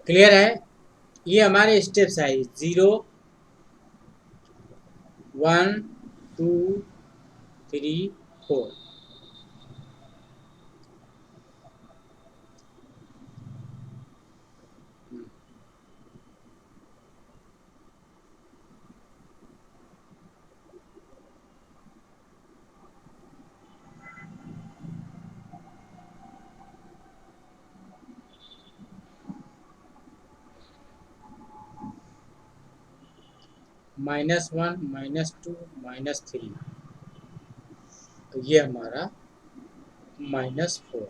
क्लियर है, ये हमारे स्टेप्स है, 0 1 2 3 4। -1 -2 -3, ये हमारा -4।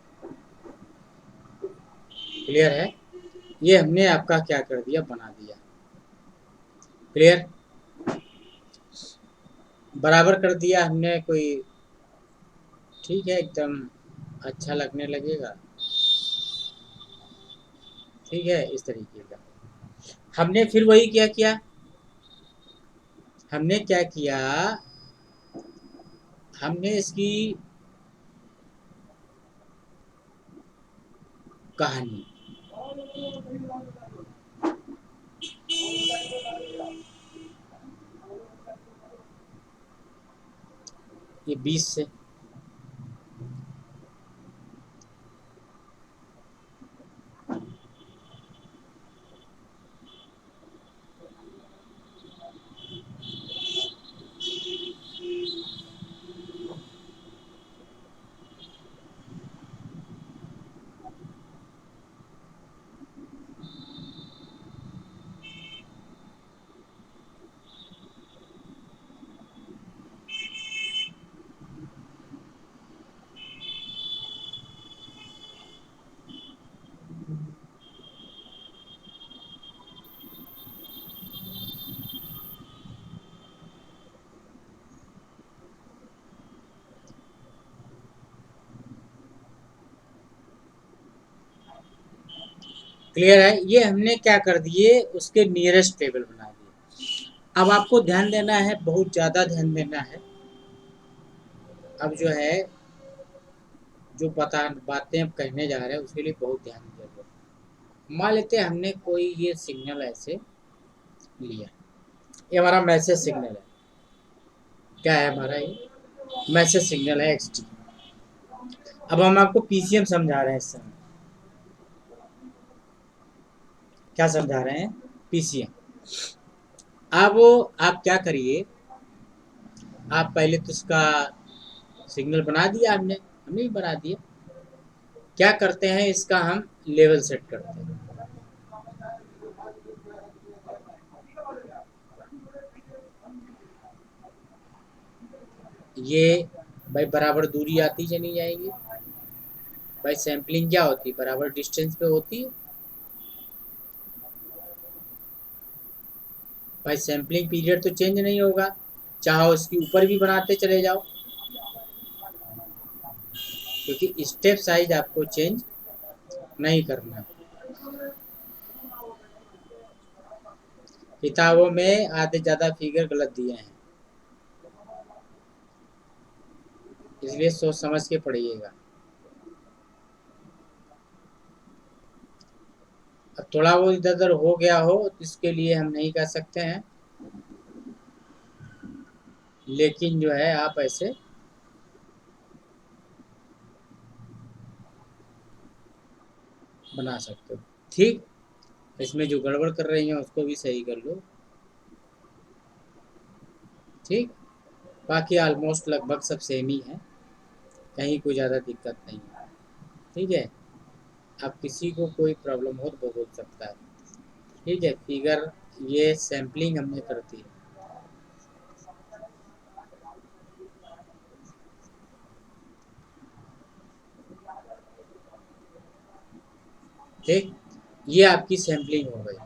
क्लियर है, ये हमने आपका क्या कर दिया, बना दिया। क्लियर, बराबर कर दिया हमने, कोई ठीक है, एकदम अच्छा लगने लगेगा, ठीक है, इस तरीके का। हमने फिर वही क्या किया, हमने क्या किया, हमने इसकी कहानी, ये 20 से क्लियर है, ये हमने क्या कर दिए, उसके नियरेस्ट टेबल बना दिए। अब आपको ध्यान देना है, बहुत ज़्यादा ध्यान देना है। अब जो है, जो बातें अब कहने जा रहे हैं उसके लिए बहुत ध्यान की जरूरत है। मान लेते हैं हमने कोई ये सिग्नल ऐसे लिया, ये हमारा मैसेज सिग्नल है। क्या है हमारा ये मैसेज सिग्नल है XT। अब हम आपको PCM समझा रहे हैं इस समय। क्या समझा रहे हैं? PCM। अब आप क्या करिए, आप पहले तो इसका सिग्नल बना दिया हमने भी बना दिया। क्या करते हैं, इसका हम लेवल सेट करते हैं। ये भाई बराबर दूरी आती चली जाएगी। भाई सैम्पलिंग क्या होती है? बराबर डिस्टेंस पे होती है। भाई सैम्पलिंग पीरियड तो चेंज नहीं होगा, चाहो इसके ऊपर भी बनाते चले जाओ, क्योंकि स्टेप साइज आपको चेंज नहीं करना। किताबों में आधे ज़्यादा फिगर गलत दिए हैं, इसलिए सोच समझ के पढ़िएगा। अब थोड़ा वो इधर उधर हो गया हो तो इसके लिए हम नहीं कह सकते हैं, लेकिन जो है आप ऐसे बना सकते हो। ठीक, इसमें जो गड़बड़ कर रही हैं उसको भी सही कर लो। ठीक, बाकी ऑलमोस्ट लगभग सब सेम ही है, कहीं कोई ज़्यादा दिक्कत नहीं है। ठीक है, अब किसी को कोई प्रॉब्लम हो तो बोल सकता है। ठीक है, फिगर ये सैम्पलिंग हमने कर दी है। ठीक, ये आपकी सैम्पलिंग हो गई।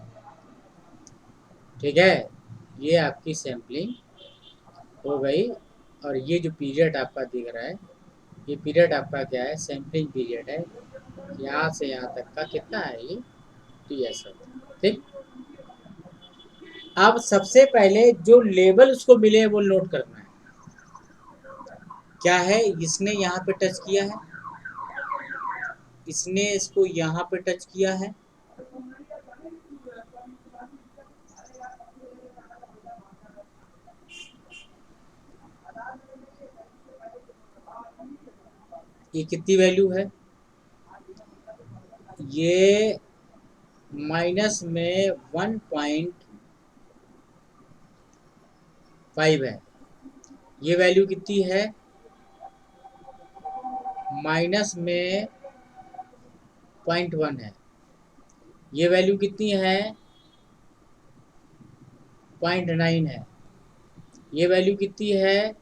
ठीक है, ये आपकी सैम्पलिंग हो गई। और ये जो पीरियड आपका दिख रहा है, ये पीरियड आपका क्या है? सैम्पलिंग पीरियड है। यहाँ से यहाँ तक का कितना है? ये TS है। ठीक, अब सबसे पहले जो लेबल उसको मिले वो नोट करना है। क्या है? इसने यहाँ पे टच किया है, इसने इसको यहाँ पे टच किया है, ये कितनी वैल्यू है? ये माइनस में 1.5 है। ये वैल्यू कितनी है? माइनस में 0.1 है। ये वैल्यू कितनी है? 0.9 है। ये वैल्यू कितनी है?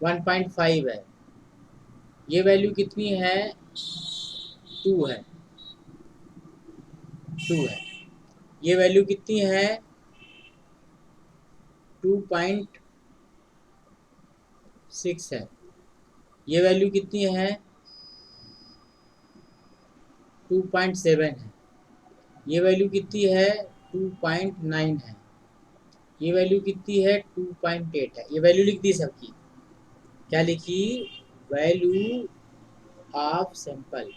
1.5 है। ये वैल्यू कितनी है? 2 है। 2 है। ये वैल्यू कितनी है? 2.6 है। ये वैल्यू कितनी है? 2.7 है। ये वैल्यू कितनी है? 2.9 है। ये वैल्यू कितनी है? 2.8 है। ये वैल्यू लिख दी सबकी। क्या लिखी? Value of sample.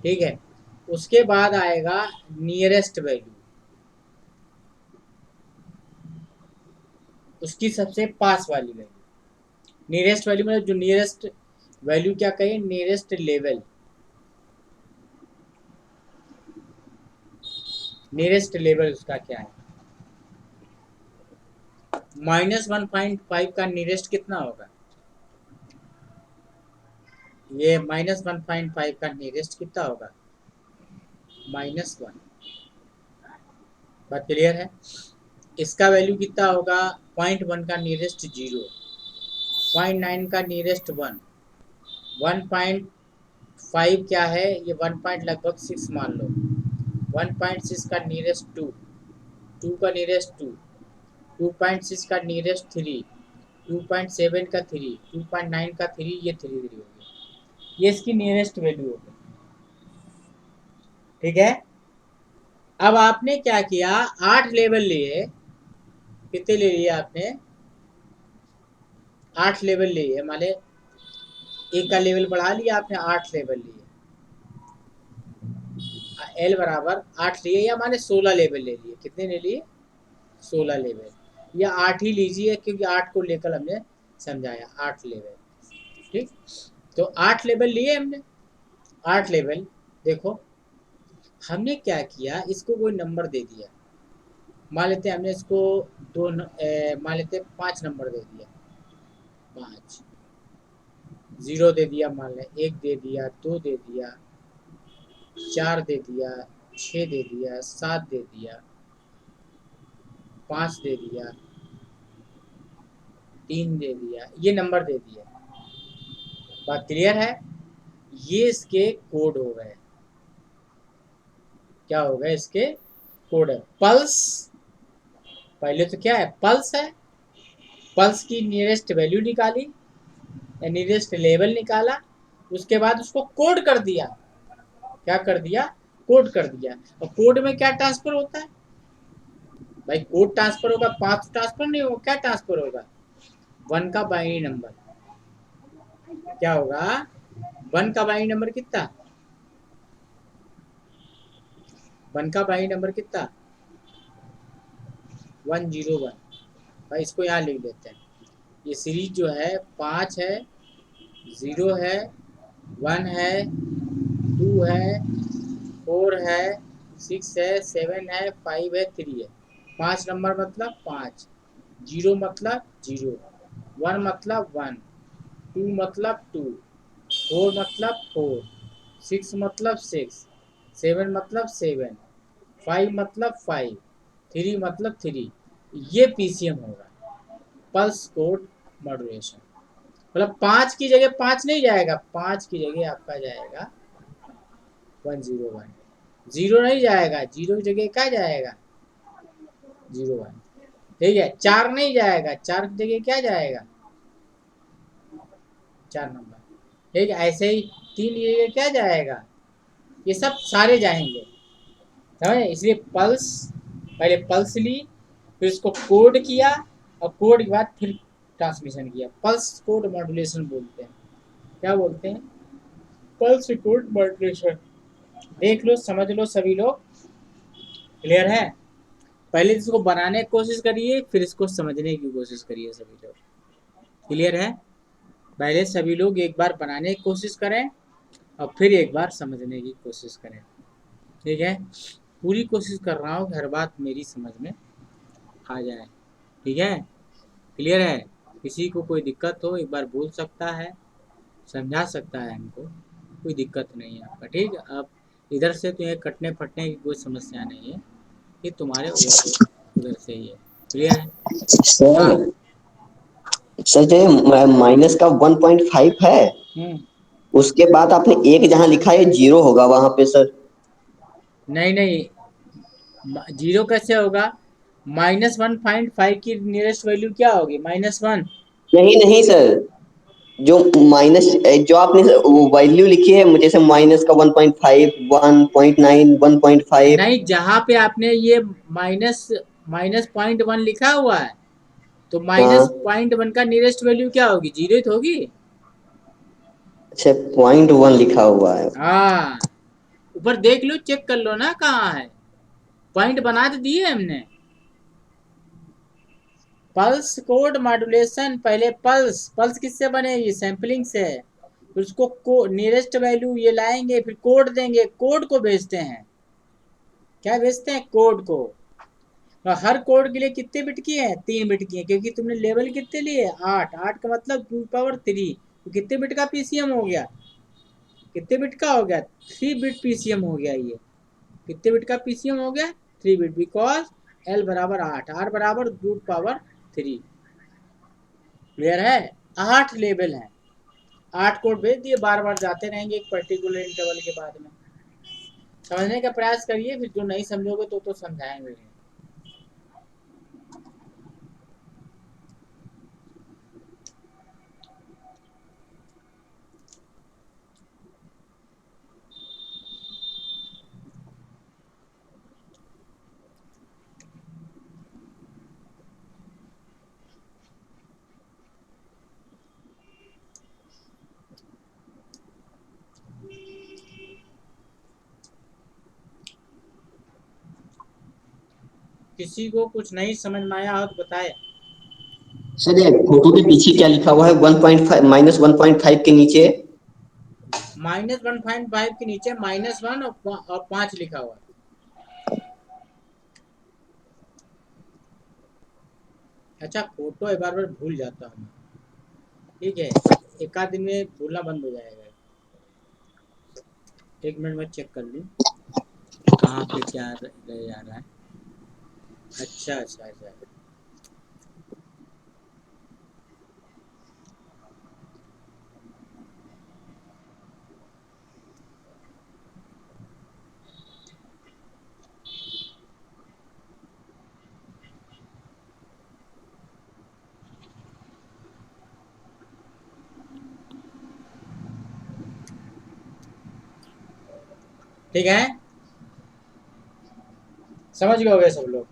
ठीक है, उसके बाद आएगा नियरेस्ट वैल्यू, उसकी सबसे पास वाली वैल्यू। नियरेस्ट वैल्यू मतलब जो नियरेस्ट वैल्यू क्या कहें? Nearest level. नियरेस्ट लेवल उसका क्या है? -1.5 का नियरेस्ट कितना होगा? ये -1.5 का नियरेस्ट कितना होगा? -1। बात क्लियर है? इसका वैल्यू कितना होगा? 0.1 का नियरेस्ट 0, 0.9 का नियरेस्ट 1, 1.5 क्या है? ये 1 लगभग 6 मान लो। 1.6 का नियरेस्ट 2, 2 का नियरेस्ट 2, 2.6 का नियरेस्ट 3, 2.7 का 3, 2.9 का 3, ये 3 हो गया। ये इसकी नियरेस्ट वैल्यू हो गई। ठीक है, अब आपने क्या किया? 8 लेवल लिए। कितने ले लिए आपने? 8 लेवल लिए। मान ले एक का लेवल बढ़ा लिया आपने, 8 लेवल लिए। एल बराबर 8 लिए या माने 16 लेवल ले लिए। कितने ले लिए? 16 लेवल या 8 ही लीजिए क्योंकि 8 को लेकर हमने समझाया 8 लेवल। ठीक, तो 8 लेवल लिए हमने। 8 लेवल देखो हमने क्या किया, इसको कोई नंबर दे दिया। मान लेते हमने इसको मान लेते 5 नंबर दे दिया। 5 0 दे दिया, मान लें 1 दे दिया, 2 दे दिया, 4 दे दिया, 6 दे दिया, 7 दे दिया, 5 दे दिया, 3 दे दिया, ये नंबर दे दिया। बात क्लियर है? ये इसके कोड हो गए। क्या हो गए? इसके कोड है। पल्स पहले तो क्या है? पल्स है। पल्स की नियरेस्ट वैल्यू निकाली या नियरेस्ट लेवल निकाला, उसके बाद उसको कोड कर दिया। क्या कर दिया? कोड कर दिया। और कोड में क्या ट्रांसफर होता है भाई? कोड ट्रांसफर होगा, पाथ ट्रांसफर नहीं होगा। क्या ट्रांसफर होगा? 1 का बाइनरी नंबर। क्या होगा? 1 का बाइनरी नंबर कितना? 1 का बाइनरी नंबर कितना? 101। भाई इसको यहाँ लिख देते हैं। ये सीरीज जो है 5 है, 0 है, 1 है, 2 है, 4 है, 6 है, 7 है, 5 है, 3 है। 5 नंबर मतलब 5, 0 मतलब 0, 1 मतलब 1, 2 मतलब 2, 4 मतलब 4, 6 मतलब 6, 7 मतलब 7, 5 मतलब 5, 3 मतलब 3। ये पीसीएम होगा, पल्स कोड मॉड्यूलेशन। मतलब 5 की जगह 5 नहीं जाएगा, 5 की जगह आपका जाएगा 101। 0 नहीं जाएगा, 0 की जगह क्या जाएगा? 01। ठीक है। 4 नहीं जाएगा, 4 की जगह क्या जाएगा? 4 नंबर। ठीक है। ऐसे ही 3 की जगह क्या जाएगा? ये सब सारे जाएंगे, समझे? इसलिए पल्स, पहले पल्स ली, फिर उसको कोड किया, और कोड के बाद फिर ट्रांसमिशन किया। पल्स कोड मॉड्यूलेशन बोलते हैं। क्या बोलते हैं? Pulse code modulation. देख लो, समझ लो सभी लोग। क्लियर है? पहले इसको बनाने की कोशिश करिए, फिर इसको समझने की कोशिश करिए सभी लोग। क्लियर है? पहले सभी लोग एक बार बनाने की कोशिश करें और फिर एक बार समझने की कोशिश करें। ठीक है? पूरी कोशिश कर रहा हूँ हर बात मेरी समझ में आ जाए। ठीक है? क्लियर है? किसी को कोई दिक्कत हो एक बार बोल सकता है, समझा सकता है हमको, कोई दिक्कत नहीं है आपका। ठीक है? अब इधर से तो ये कटने फटने की कोई समस्या नहीं है, ये तुम्हारे उधर से ही है। क्लियर है? हाँ। सर सर जो माइनस का 1.5 है, उसके बाद आपने एक जहाँ लिखा है 0 होगा वहां पे सर। नहीं नहीं, 0 कैसे होगा? -1.5 की नियरेस्ट वैल्यू क्या होगी? -1। नहीं नहीं सर, जो माइनस, जो आपने वैल्यू लिखी है मुझे से माइनस का 1.5, 1.9, 1.5। नहीं, जहाँ पे आपने ये माइनस -0.1 लिखा हुआ है, तो हाँ -0.1 का नियरेस्ट वैल्यू क्या होगी? 0 ही तो होगी। अच्छा, 0.1 लिखा हुआ है। हाँ, ऊपर देख लो, चेक कर लो ना कहाँ है। पॉइंट बना तो दिए हमने। पल्स कोड मॉड्यूलेशन, पहले पल्स पल्स किससे बनेगी? सैम्पलिंग से। फिर उसको नियरेस्ट वैल्यू ये लाएंगे, फिर कोड देंगे, कोड को भेजते हैं। क्या भेजते हैं? कोड को। और हर कोड के लिए कितने बिट की है? 3 बिट की है, क्योंकि तुमने लेवल कितने लिए? 8। 8 का मतलब 2 पावर 3, तो कितने बिट का पीसीएम हो गया? कितने बिट का हो गया? 3 बिट पीसीएम हो गया ये। कितने बिट का पीसीएम हो गया? 3 बिट, बिकॉज एल बराबर 8, आर बराबर 2 पावर 3। क्लियर है? 8 लेवल है, 8 कोड भेज दिए, बार बार जाते रहेंगे एक पर्टिकुलर इंटरवल के बाद में। समझने का प्रयास करिए, फिर जो नहीं समझोगे तो समझाएंगे। किसी को कुछ नहीं समझ में आया हो तो बताए। सर ये फोटो के पीछे क्या लिखा हुआ है 1.5 -1.5 के नीचे? -1.5 के नीचे -1 और 5 लिखा हुआ है। अच्छा फोटो एक बार भूल जाता हूँ, ठीक है, एक आध दिन में भूलना बंद हो जाएगा। 1 मिनट में चेक कर लूँ कहाँ पे क्या रह जा रहा है। अच्छा अच्छा अच्छा, ठीक है, समझ गए होगे सब लोग?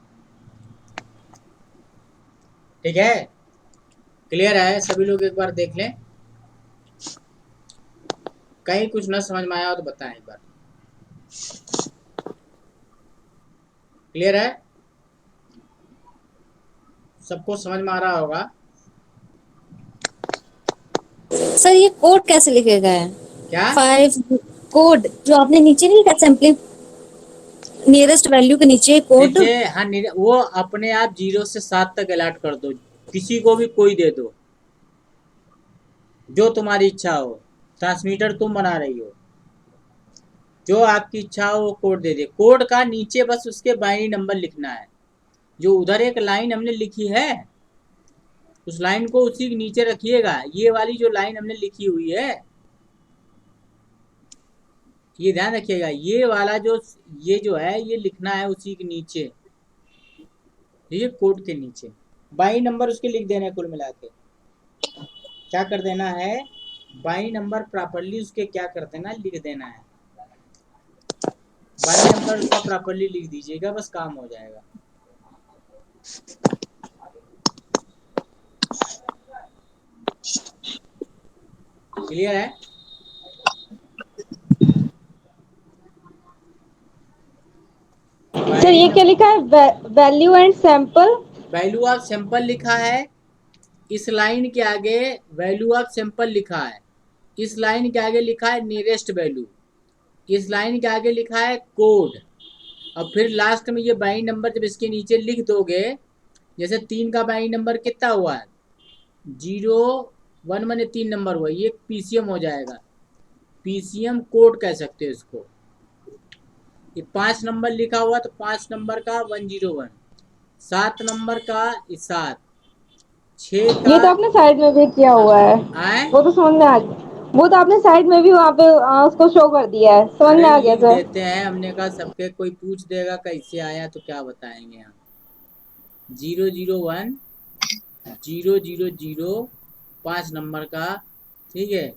ठीक है, क्लियर है? सभी लोग एक बार देख लें, कहीं कुछ ना समझ में आया हो तो बताएं एक बार। क्लियर है? सबको समझ में आ रहा होगा? सर ये कोड कैसे लिखे गए हैं? क्या 5 कोड जो आपने नीचे नहीं लिखा, सैम्पलिंग नियरेस्ट वैल्यू के नीचे कोड। देखिए, हाँ, वो अपने आप 0 से 7 तक अलर्ट कर दो, किसी को भी कोई दे दो, जो तुम्हारी इच्छा हो। ट्रांसमीटर तुम बना रही हो, जो आपकी इच्छा हो वो कोड दे दे। कोड का नीचे बस उसके बाइनरी नंबर लिखना है। जो उधर एक लाइन हमने लिखी है, उस लाइन को उसी के नीचे रखिएगा। ये वाली जो लाइन हमने लिखी हुई है, ये ध्यान रखिएगा, ये वाला ये जो है ये लिखना है उसी के नीचे, ये कोड के नीचे बाइनरी नंबर उसके लिख देना है। कुल मिला के क्या कर देना है, बाइनरी नंबर प्रॉपर्ली उसके क्या कर देना, लिख देना है। बाइनरी नंबर उसका प्रॉपर्ली लिख दीजिएगा, बस काम हो जाएगा। क्लियर है? सर ये क्या लिखा है, value and sample? Value of sample लिखा है, इस लाइन के आगे वैल्यू ऑफ सैंपल लिखा है, इस लाइन के आगे लिखा है नियरेस्ट वैल्यू, इस लाइन के आगे लिखा है कोड, और फिर लास्ट में ये बाइनरी नंबर जब इसके नीचे लिख दोगे, जैसे 3 का बाइनरी नंबर कितना हुआ है, 0 1 मैंने 3 नंबर हुआ, ये पीसीएम हो जाएगा। पीसीएम कोड कह सकते हो इसको। ये 5 नंबर लिखा हुआ तो 5 नंबर का 101, 7 नंबर का 7, 6 का, ये तो आपने साइड में भी किया हुआ है, वो तो समझ में आ गया। वो तो आपने साइड में भी वहाँ पे उसको शो कर दिया है, समझ में आ गया लिख सर। देते हैं, हमने कहा सबके कोई पूछ देगा कैसे आया तो क्या बताएंगे हम। 001 000 5 नंबर का, ठीक है,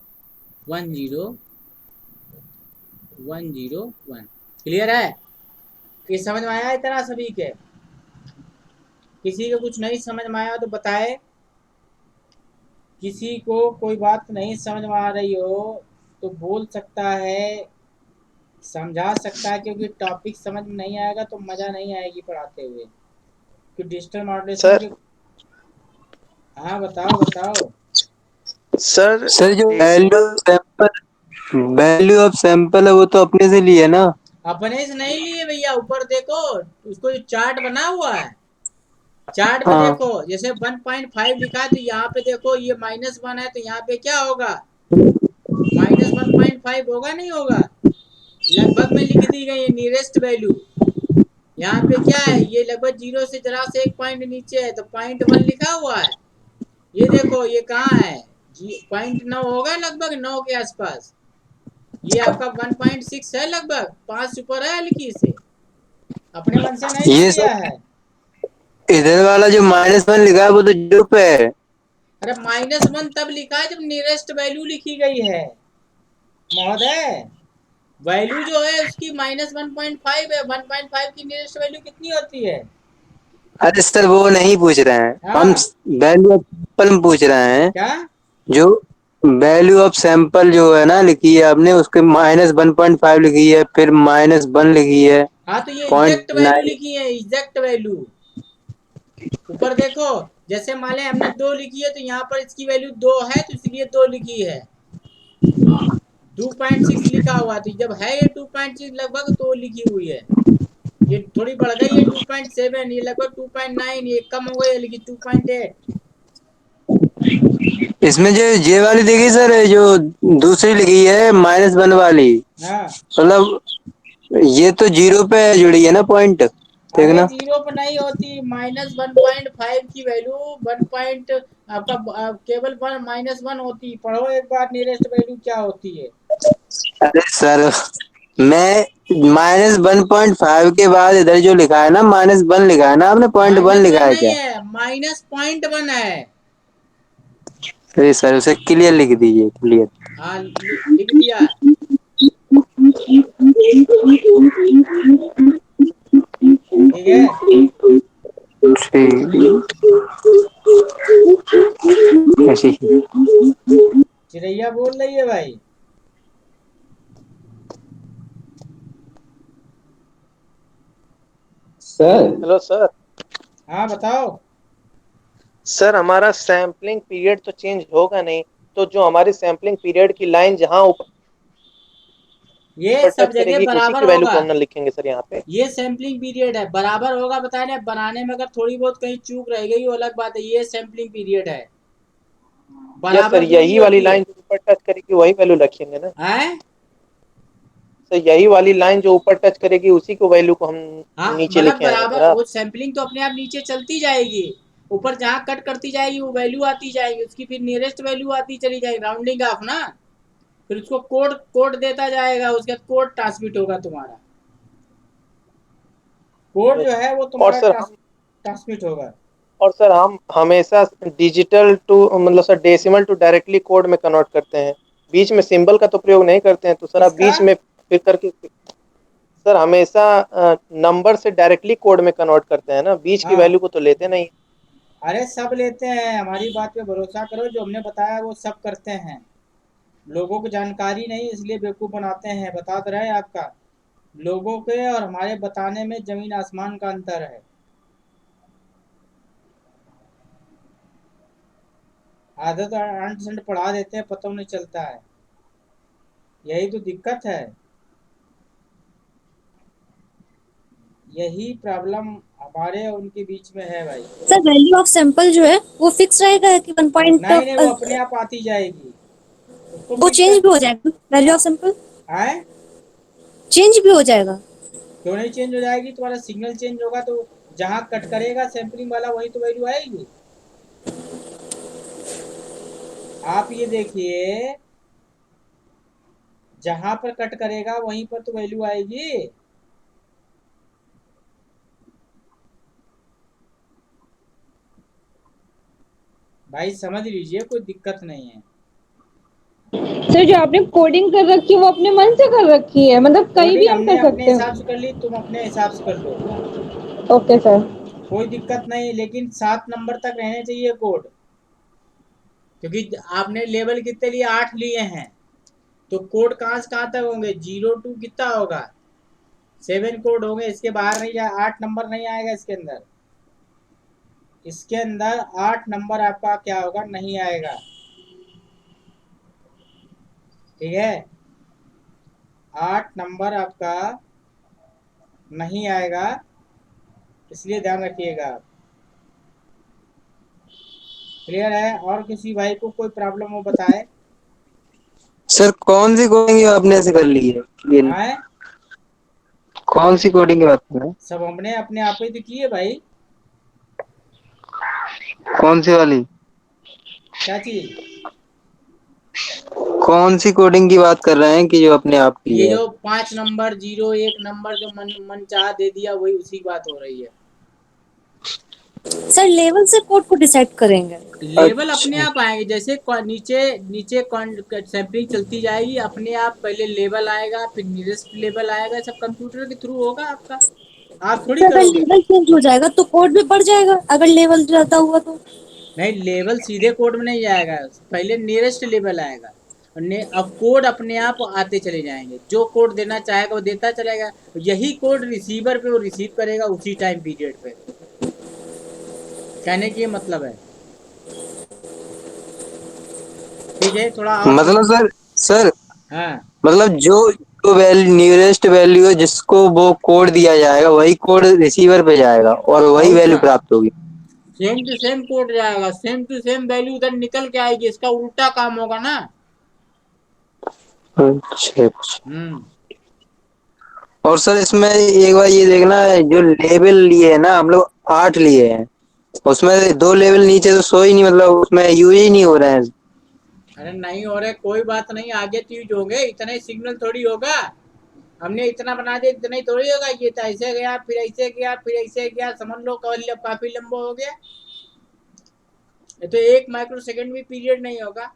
10101। क्लियर है? ये समझ में आया इतना सभी के? किसी को कुछ नहीं समझ में आया तो बताए। किसी को कोई बात नहीं समझ में आ रही हो तो बोल सकता है, समझा सकता है, क्योंकि टॉपिक समझ में नहीं आएगा तो मज़ा नहीं आएगी पढ़ाते हुए, कि डिजिटल मॉडरेशन के। हाँ बताओ बताओ। सर जो वैल्यू ऑफ सैंपल है वो तो अपने से लिए ना? अपने से नहीं लिए भैया, ऊपर देखो उसको जो चार्ट बना हुआ है, चार्ट पे हाँ। देखो, जैसे 1.5 लिखा है तो यहाँ पे देखो ये -1 है, तो यहाँ पे क्या होगा, -1.5 होगा नहीं होगा? लगभग में लिख दी गई है नियरेस्ट वैल्यू। यहाँ पे क्या है, ये लगभग 0 से जरा से 1 पॉइंट नीचे है तो 0.1 लिखा हुआ है। ये देखो ये कहाँ है, 0.9 होगा, लगभग 9 के आसपास। ये आपका 1.6 है, लगभग 5 ऊपर है हल्की से, अपने मन से नहीं लिख ये दिया सर है। इधर वाला जो -1 लिखा है वो तो 0 पे है। अरे -1 तब लिखा है जब नियरेस्ट वैल्यू लिखी गई है महोदय। वैल्यू जो है उसकी -1.5 है, 1.5 की नियरेस्ट वैल्यू कितनी होती है? अरे सर वो नहीं पूछ रहे हैं हम, हाँ वैल्यू ऑफ सैंपल पूछ रहे हैं। क्या? जो वैल्यू ऑफ सैंपल जो है ना लिखी है आपने, उसके -1.5 लिखी है, फिर -1 लिखी है, हाँ तो ये पॉइंट एग्जैक्ट वैल्यू 9। लिखी है, एग्जैक्ट वैल्यू। ऊपर देखो, जैसे मान लें हमने 2 लिखी है तो यहाँ पर इसकी वैल्यू 2 है तो इसलिए 2 लिखी है। 2.6 लिखा हुआ तो जब है ये 2.6 लगभग तो लिखी हुई है। ये थोड़ी बढ़ गई है 2.7, ये लगभग 2.9, ये कम हो गई है लेकिन 2.8। इसमें जो ये वाली देखी सर, जो दूसरी लिखी है -1 वाली, हाँ, मतलब ये तो 0 पे जुड़ी है ना पॉइंट, अरे देखना। 0 पर नहीं होती, -1.5 की वैल्यू 1 पॉइंट आपका केवल -1 होती। पढ़ो एक बार नियरेस्ट वैल्यू क्या होती है। अरे सर, मैं -1.5 के बाद इधर जो लिखा है ना -1 लिखा है ना, आपने .1 -1 लिखा है नहीं क्या? है, -0.1 है। अरे सर, उसे क्लियर लिख दीजिए, क्लियर। हाँ, लिख दिया। ठीक है, ऐसे ही। चिड़ैया बोल रही है भाई। Sir hello sir. हाँ बताओ। सर हमारा सैम्पलिंग पीरियड तो चेंज होगा नहीं, तो जो हमारी सैम्पलिंग पीरियड की लाइन जहां ऊपर ये सब टच जगह करेगी उसी बराबर की वैल्यू होगा। को हम ना लिखेंगे सर यहाँ पे। ये सैम्पलिंग पीरियड है, बराबर होगा बताया ना। बनाने में अगर थोड़ी बहुत कहीं चूक रह गई वो अलग बात है, ये सैम्पलिंग पीरियड है, यस सर, बराबर दूरी यही वाली होती है। लाइन जो ऊपर टच करेगी वही वैल्यू रखेंगे ना हैं? सर। यही वाली लाइन जो ऊपर टच करेगी उसी को वैल्यू को हम हाँ, नीचे मतलब लेके आएंगे सर बराबर आप। वो सैम्पलिंग तो अपने आप नीचे चलती जाएगी। ऊपर जहाँ कट करती जाएगी वो वैल्यू आती जाएगी, उसकी फिर नियरेस्ट वैल्यू आती चली जाएगी, राउंडिंग ऑफ ना। फिर उसको कोड कोड देता जाएगा, उसके बाद कोड ट्रांसमिट होगा तुम्हारा। कोड यस जो सर। है वो और तुम्हारा सर हम ट्रांसमिट होगा। और सर हम हमेशा डिजिटल टू मतलब sir decimal to directly code में कन्वर्ट करते हैं, बीच में सिंबल का तो प्रयोग नहीं करते हैं। तो सर आप किसका? बीच में फिर करके सर हमेशा नंबर से डायरेक्टली कोड में कन्वर्ट करते हैं ना, बीच की हाँ, वैल्यू को तो लेते नहीं। अरे सब लेते हैं, हमारी बात पे भरोसा करो, जो हमने बताया वो सब करते हैं। लोगों को जानकारी नहीं इसलिए बेवकूफ़ बनाते हैं, बता तो रहे आपका। लोगों के और हमारे बताने में जमीन आसमान का अंतर है। आधा तो अंट शंट पढ़ा देते हैं, पता नहीं चलता है। यही तो दिक्कत है, यही प्रॉब्लम हमारे और उनके बीच में है भाई। सर वैल्यू ऑफ सैंपल जो है वो फिक्स रहेगा कि 1 पॉइंट नहीं नहीं, वो अपने आप आती जाएगी, उसको वो फिक्स चेंज भी हो जाएगा, वैल्यू ऑफ सैंपल आए। चेंज भी हो जाएगा। क्यों नहीं चेंज हो जाएगी? तुम्हारा सिग्नल चेंज होगा तो जहाँ कट करेगा सैम्पलिंग वाला वही तो वैल्यू आएगी। आप ये देखिए, जहां पर कट करेगा वहीं पर तो वैल्यू आएगी। भाई समझ लीजिए, कोई दिक्कत नहीं है। सर जो आपने कोडिंग कर रखी है वो अपने मन से कर रखी है, मतलब कहीं भी कोडिंग हम हमने कर अपने सकते हिसाब से हैं? कर ली, तुम अपने हिसाब से कर लो, ओके सर। कोई दिक्कत नहीं, लेकिन 7 नंबर तक रहने चाहिए कोड। क्योंकि आपने लेवल कितने लिए? 8 लिए हैं, तो कोड कहाँ से कहाँ तक होंगे? 0 to कितना होगा? 7 कोड होंगे, इसके बाहर नहीं जा, 8 नंबर नहीं आएगा इसके अंदर। इसके अंदर 8 नंबर आपका क्या होगा? नहीं आएगा। ठीक है, 8 नंबर आपका नहीं आएगा, इसलिए ध्यान रखिएगा आप। क्लियर है? और किसी भाई को कोई प्रॉब्लम हो बताए। सर कौन सी कोडिंग आपने ऐसे कर ली है? आए, कौन सी कोडिंग की बात कर रहे हैं? सब हमने अपने आप ही तो किए भाई। कौन सी वाली? क्या चीज? कौन सी कोडिंग की बात कर रहे हैं कि जो अपने आप की ये है? जो 5 नंबर 0 1 नंबर जो मन मन चाह दे दिया, वही उसी की बात हो रही है। सर लेवल से कोड को डिसाइड करेंगे। लेवल अपने अच्छा, आप आएंगे, जैसे नीचे नीचे सैम्पलिंग चलती जाएगी, अपने आप पहले लेवल आएगा, फिर नियरेस्ट लेवल आएगा, सब कंप्यूटर के थ्रू होगा आपका, आप थोड़ी सर अगर करोगे। लेवल चेंज हो जाएगा तो कोड भी बढ़ जाएगा, अगर लेवल ज्यादा हुआ तो। नहीं, लेवल सीधे कोड में नहीं जाएगा, पहले नियरेस्ट लेवल आएगा। अब कोड अपने आप आते चले जाएंगे, जो कोड देना चाहेगा वो देता चलेगा। यही कोड रिसीवर पे वो रिसीव करेगा उसी टाइम पीरियड पे। कहने की ये मतलब है। ठीक है, थोड़ा और मतलब समझ। सर हाँ मतलब जो वैल्यू नियरेस्ट वैल्यू है जिसको वो कोड दिया जाएगा वही कोड रिसीवर पे जाएगा और वही और वैल्यू क्या, प्राप्त होगी। सेम टू सेम कोड जाएगा, सेम टू सेम वैल्यू उधर निकल के आएगी, इसका उल्टा काम होगा ना। अच्छा अच्छा। हम्म। और सर इसमें एक बार ये देखना है जो लेवल लिए है ना हम लोग 8 लिए हैं उसमें 2 लेवल नीचे तो सो ही नहीं मतलब उसमें यूज ही नहीं हो रहे हैं। अरे नहीं हो रहे, कोई बात नहीं, आगे तो यूज होंगे, इतना ही सिग्नल थोड़ी होगा। हमने इतना बना दिया, इतना ही थोड़ी होगा, ये तो ऐसे गया फिर ऐसे गया फिर ऐसे गया, समझ लो काफी लंबा हो गया। ये तो 1 माइक्रो सेकंड भी पीरियड नहीं होगा।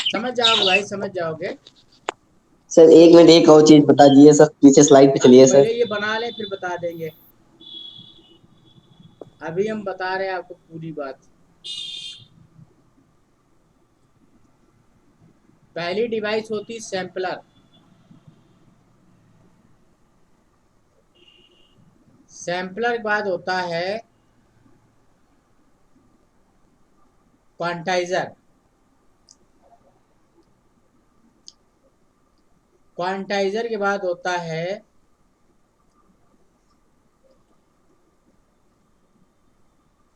समझ जाओगे भाई, समझ जाओगे। सर 1 मिनट, एक और चीज बता दीजिए सर, पीछे स्लाइड पे चलिए सर। पहले ये बना ले फिर बता देंगे, अभी हम बता रहे हैं आपको पूरी बात। पहली डिवाइस होती सैंपलर, सैंपलर के बाद होता है क्वांटाइजर, क्वांटाइजर के बाद होता है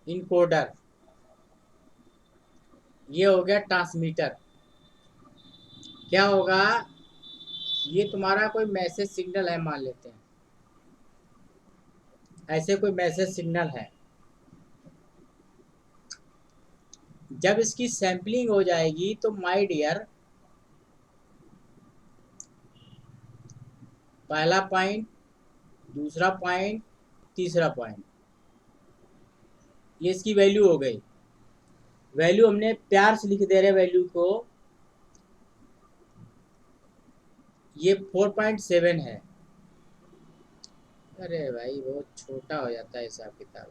इनकोडर, ये हो गया ट्रांसमीटर। क्या होगा, ये तुम्हारा कोई मैसेज सिग्नल है मान लेते हैं, ऐसे कोई मैसेज सिग्नल है, जब इसकी सैंपलिंग हो जाएगी तो माय डियर, पहला पॉइंट, दूसरा पॉइंट, तीसरा पॉइंट, ये इसकी वैल्यू हो गई। वैल्यू हमने प्यार से लिख दे रहे वैल्यू को, ये 4.7 है। अरे भाई बहुत छोटा हो जाता है हिसाब किताब।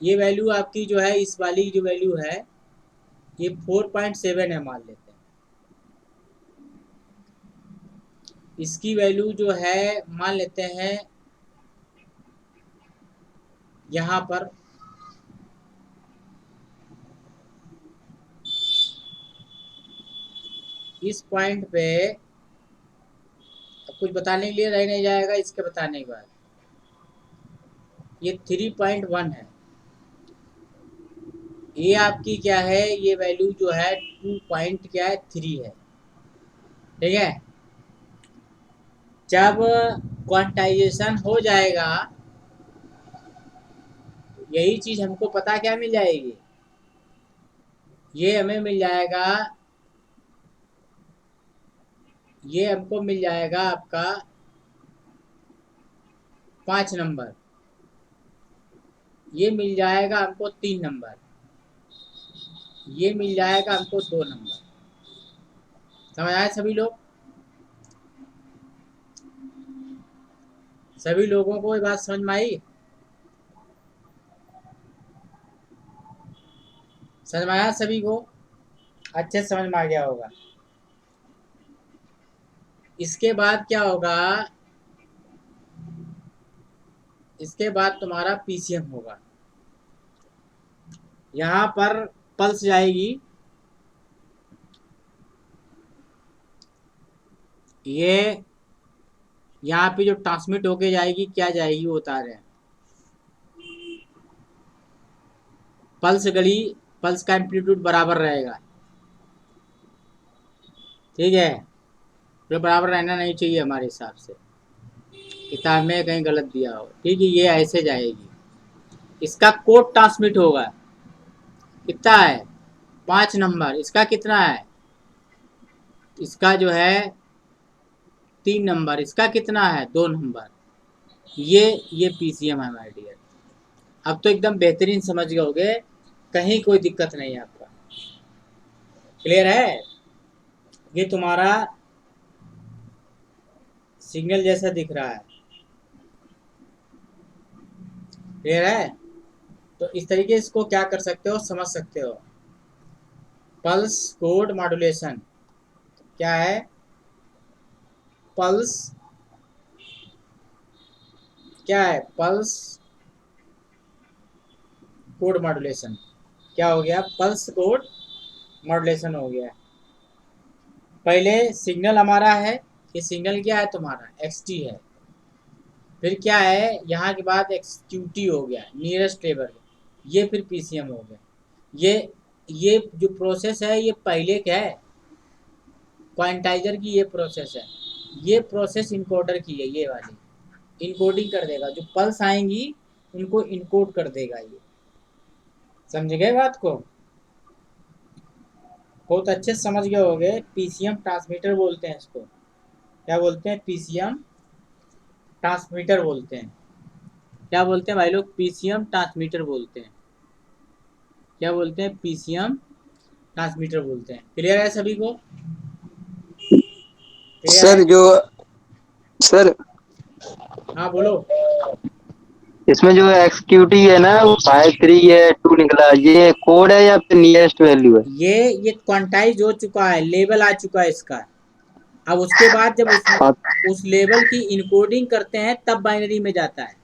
ये वैल्यू आपकी जो है, इस वाली जो वैल्यू है ये 4.7 है मान लेते हैं। इसकी वैल्यू जो है मान लेते हैं यहाँ पर इस पॉइंट पे, अब कुछ बताने के लिए रह नहीं जाएगा इसके बताने के बाद, ये 3.1 है। ये आपकी क्या है, ये वैल्यू जो है 2.3 है। ठीक है, जब क्वांटाइजेशन हो जाएगा यही चीज हमको पता क्या मिल जाएगी, ये हमें मिल जाएगा, ये हमको मिल जाएगा आपका 5 नंबर, ये मिल जाएगा हमको 3 नंबर, ये मिल जाएगा हमको 2 नंबर। समझ आए सभी लोग? सभी लोगों को ये बात समझ में आई? समझ में आया सभी को? अच्छे से समझ में आ गया होगा। इसके बाद क्या होगा, इसके बाद तुम्हारा पीसीएम होगा। यहाँ पर पल्स जाएगी, ये यहाँ पे जो ट्रांसमिट होके जाएगी, क्या जाएगी वो बता रहे हैं। पल्स गली, पल्स का एम्पलीट्यूड बराबर रहेगा। ठीक है, तो बराबर रहना नहीं चाहिए हमारे हिसाब से, किताब में कहीं गलत दिया हो। ठीक है, ये ऐसे जाएगी, इसका कोड ट्रांसमिट होगा, कितना है 5 नंबर, इसका कितना है, इसका जो है 3 नंबर, इसका कितना है 2 नंबर। ये पीसीएम है माय डियर। अब तो एकदम बेहतरीन समझ गए, कहीं कोई दिक्कत नहीं है आपका। क्लियर है? ये तुम्हारा सिग्नल जैसा दिख रहा है, क्लियर है? तो इस तरीके से इसको क्या कर सकते हो, समझ सकते हो। पल्स कोड मॉड्यूलेशन क्या है? पल्स क्या है, पल्स कोड मॉड्यूलेशन। क्या हो गया, पल्स कोड मॉड्यूलेशन हो गया। पहले सिग्नल हमारा है, ये सिग्नल क्या है तुम्हारा, XT है। फिर क्या है, यहाँ के बाद XQT हो गया, नियरेस्ट टेबल। ये फिर PCM हो गया। ये जो प्रोसेस है, ये पहले क्या है, क्वांटाइजर की ये प्रोसेस है। ये प्रोसेस इनकोडर की है, ये वाली इनकोडिंग कर देगा। जो पल्स आएंगी उनको इनकोड कर देगा ये। समझ गए बात को, बहुत अच्छे से समझ गए होगे। PCM ट्रांसमीटर बोलते हैं इसको। क्या बोलते हैं, PCM ट्रांसमीटर बोलते हैं। क्या बोलते हैं भाई लोग, PCM ट्रांसमीटर बोलते हैं। क्या बोलते हैं, PCM ट्रांसमीटर बोलते हैं। क्लियर है सभी को, क्लियर सर है? जो सर हाँ बोलो। इसमें जो एक्सक्यूटी है ना, वो 5 3 है 2 निकला, ये कोड है या फिर नियरेस्ट वैल्यू है? ये क्वांटाइज हो चुका है, लेवल आ चुका है इसका। अब उसके बाद जब हाँ, उस लेवल की इनकोडिंग करते हैं तब बाइनरी में जाता है।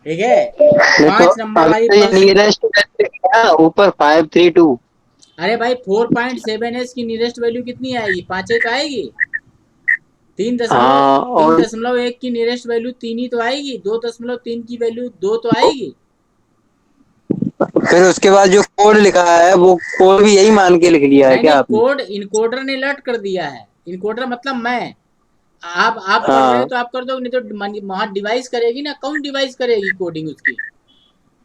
ठीक है, नहीं तो 5 नंबर अभी वाली तो ये पल्स। नियरेस्ट वैल्यू ऊपर 5 3 2। अरे भाई 4.7s की नियरेस्ट वैल्यू कितनी आएगी, 5 तो आएगी। तीन दशमलव हाँ, तीन और दशमलव एक की नियरेस्ट वैल्यू 3 ही तो आएगी। 2.3 की वैल्यू 2 तो आएगी। फिर उसके बाद जो कोड लिखा है वो कोड भी यही मान के लिख लिया है नहीं क्या नहीं, आपने? कोड इनकोडर ने अलर्ट कर दिया है। इनकोडर मतलब मैं, आप पढ़ रहे हो हाँ, तो आप कर दो, नहीं तो वहाँ डिवाइस करेगी ना, कौन डिवाइस करेगी कोडिंग उसकी।